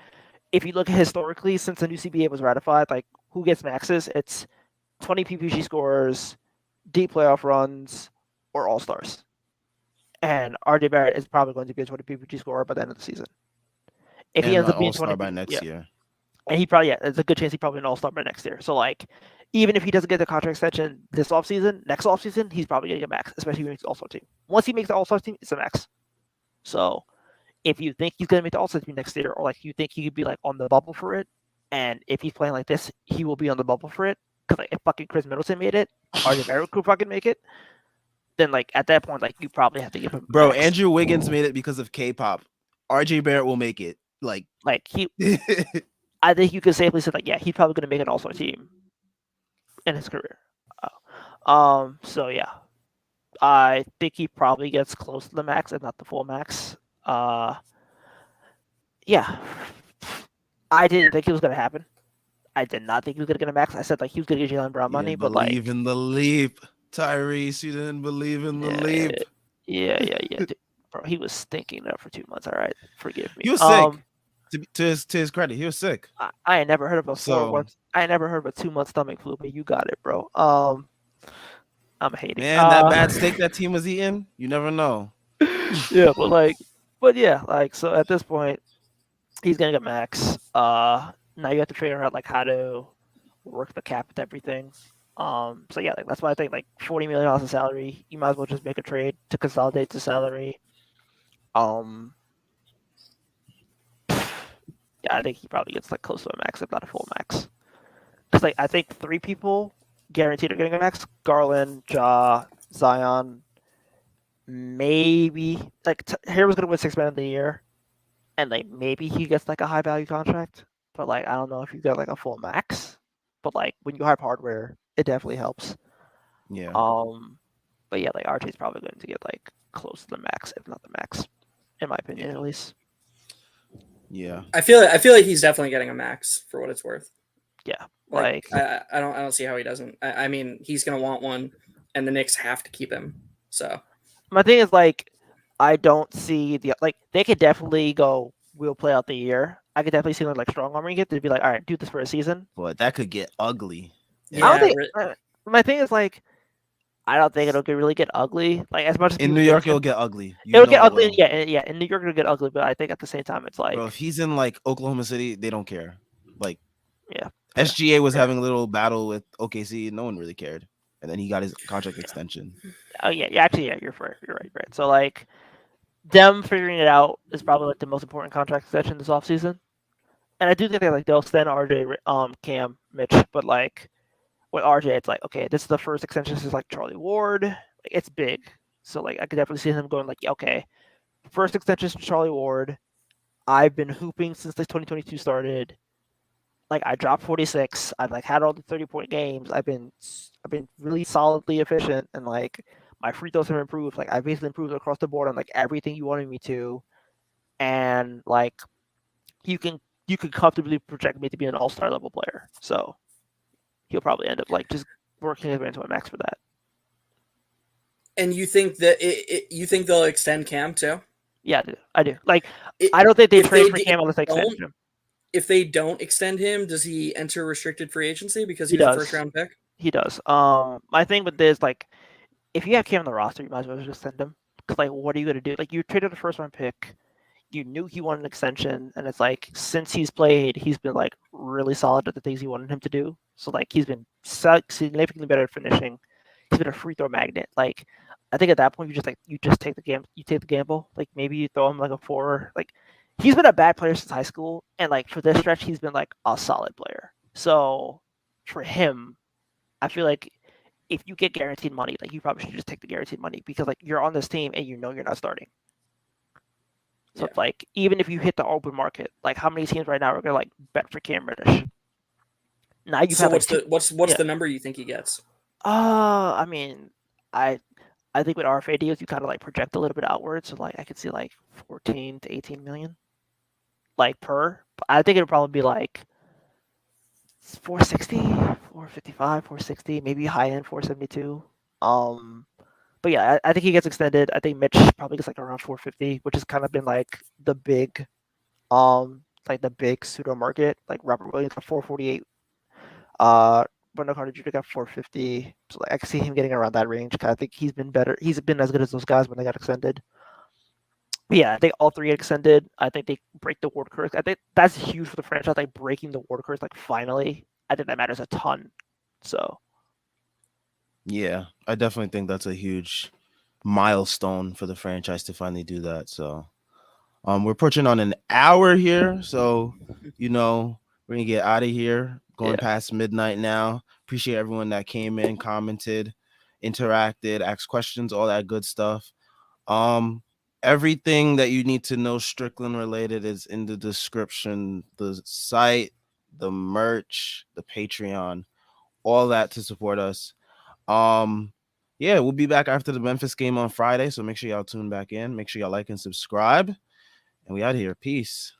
if you look historically, since the new CBA was ratified, like, who gets maxes? It's 20 PPG scores, deep playoff runs, or all stars. And RJ Barrett is probably going to be a 20 PPG scorer by the end of the season. If he And ends an up being all 20, star by yeah, next year. and he probably there's a good chance he probably an all-star by next year. So like even if he doesn't get the contract extension this offseason, next offseason, he's probably getting a max, especially if he makes the all-star team. Once he makes the all-star team, it's a max. So if you think he's gonna make the all-star team next year, or like you think he could be like on the bubble for it, and if he's playing like this, he will be on the bubble for it. Because like if fucking Chris Middleton made it, RJ Barrett could fucking make it, then like at that point, like you probably have to give him a Bro, max. Andrew Wiggins made it because of K-pop. RJ Barrett will make it. Like he I think you could safely say like, yeah, he's probably gonna make an all-star team in his career. So yeah, I think he probably gets close to the max, if not the full max. Yeah, I didn't think it was gonna happen. I did not think he was gonna get a max. I said like he was gonna get Jalen Brown You money, didn't but believe like in the leap, Tyrese. You didn't believe in the yeah, leap. dude, bro, he was stinking up for 2 months. All right, forgive me. He was sick. To his credit, he was sick. I ain't never heard of a So 4 months. I ain't never heard of a 2 month stomach flu, but you got it, bro. I'm hating. man, that bad steak that team was eating, you never know. Yeah, but yeah, like so at this point, he's gonna get max. Now you have to figure out like how to work the cap with everything. So yeah, like that's why I think like $40 million in salary, you might as well just make a trade to consolidate the salary. Um, yeah, I think he probably gets like close to a max, if not a full max. Because like I think 3 people guaranteed are getting a max: Garland, Ja, Zion, maybe like Hair was gonna win 6 Man of the Year, and like maybe he gets like a high value contract. But like I don't know if you get like a full max. But like when you have hardware, it definitely helps. Yeah, Um, but yeah, like RJ's probably going to get like close to the max, if not the max, in my opinion, yeah, at least. yeah, I feel like he's definitely getting a max for what it's worth. Yeah, Like like I don't see how he doesn't. I mean, he's gonna want one, and the Knicks have to keep him. So my thing is like I don't see the like they could definitely go. We'll play out the year. I could definitely see them like strong arming it to be like, all right, do this for a season. but that could get ugly. I don't yeah, And think. My thing is like I don't think it'll really get ugly. Like as much as in people New think York, it'll get ugly. You it'll get know it ugly. will, Yeah, yeah. In New York, it'll get ugly. But I think at the same time, it's bro. like If he's in like Oklahoma City, they don't care. Like yeah, fair, SGA was fair. having a little battle with OKC, no one really cared, and then he got his contract extension. Oh yeah, yeah. Actually, yeah. You're fair. You're right. Right. So like them figuring it out is probably like the most important contract extension this offseason. And I do think that like they'll extend RJ, Cam, Mitch, but like with RJ, it's like okay, this is the first extension since like Charlie Ward. Like it's big, so like I could definitely see him going like yeah, okay, first extension to Charlie Ward. I've been hooping since the 2022 started. Like I dropped 46. I've like had all the 30-point games. I've been really solidly efficient, and like my free throws have improved. Like I basically improved across the board on like everything you wanted me to, and like you can you could comfortably project me to be an all-star level player. So he'll probably end up like just working his way into a max for that. and you think that you think they'll extend Cam too? Yeah, I do. I do. Like It, I don't think they if trade they for Cam unless they extend don't him. if they don't extend him, does he enter restricted free agency because He he was a first does. round pick? He does. My thing with this like if you have Cam on the roster, you might as well just send him. Cause like, what are you gonna do? Like, you traded a first round pick. You knew he wanted an extension, and it's like since he's played, he's been like really solid at the things you wanted him to do. So like, he's been significantly better at finishing. He's been a free throw magnet. Like, I think at that point, you just take the you take the gamble. Like maybe you throw him like a four. Like, he's been a bad player since high school, and like for this stretch, he's been like a solid player. So for him, I feel like if you get guaranteed money, like you probably should just take the guaranteed money because like you're on this team and you know you're not starting. So Yeah. it's like even if you hit the open market, like how many teams right now are gonna like bet for Cam Reddish? Now you've So had like what's two. what's Yeah. the number you think he gets? I mean, I I think with RFA deals you kind of like project a little bit outward, so like I could see like 14 to 18 million, like per. I think it'll probably be like 460, 455, 460, maybe high end 472. Um, but yeah, I think he gets extended. I think Mitch probably gets like around 450, which has kind of been like the big pseudo market. Like Robert Williams got 448. Wendell Carter Jr. got 450. So like, I can see him getting around that range. I think he's been better. He's been as good as those guys when they got extended. But yeah, I think all three get extended. I think they break the ward curse. I think that's huge for the franchise. Like breaking the ward curse, like finally. I think that matters a ton. So Yeah, I definitely think that's a huge milestone for the franchise to finally do that. So, we're approaching on an hour here, so we're gonna get out of here. Going yeah, past midnight now. Appreciate everyone that came in, commented, interacted, asked questions, all that good stuff. Um, Everything that you need to know Strickland related is in the description. The site, the merch, the Patreon, all that to support us. Yeah, we'll be back after the Memphis game on Friday, so make sure y'all tune back in. Make sure y'all like and subscribe, and we out here. Peace.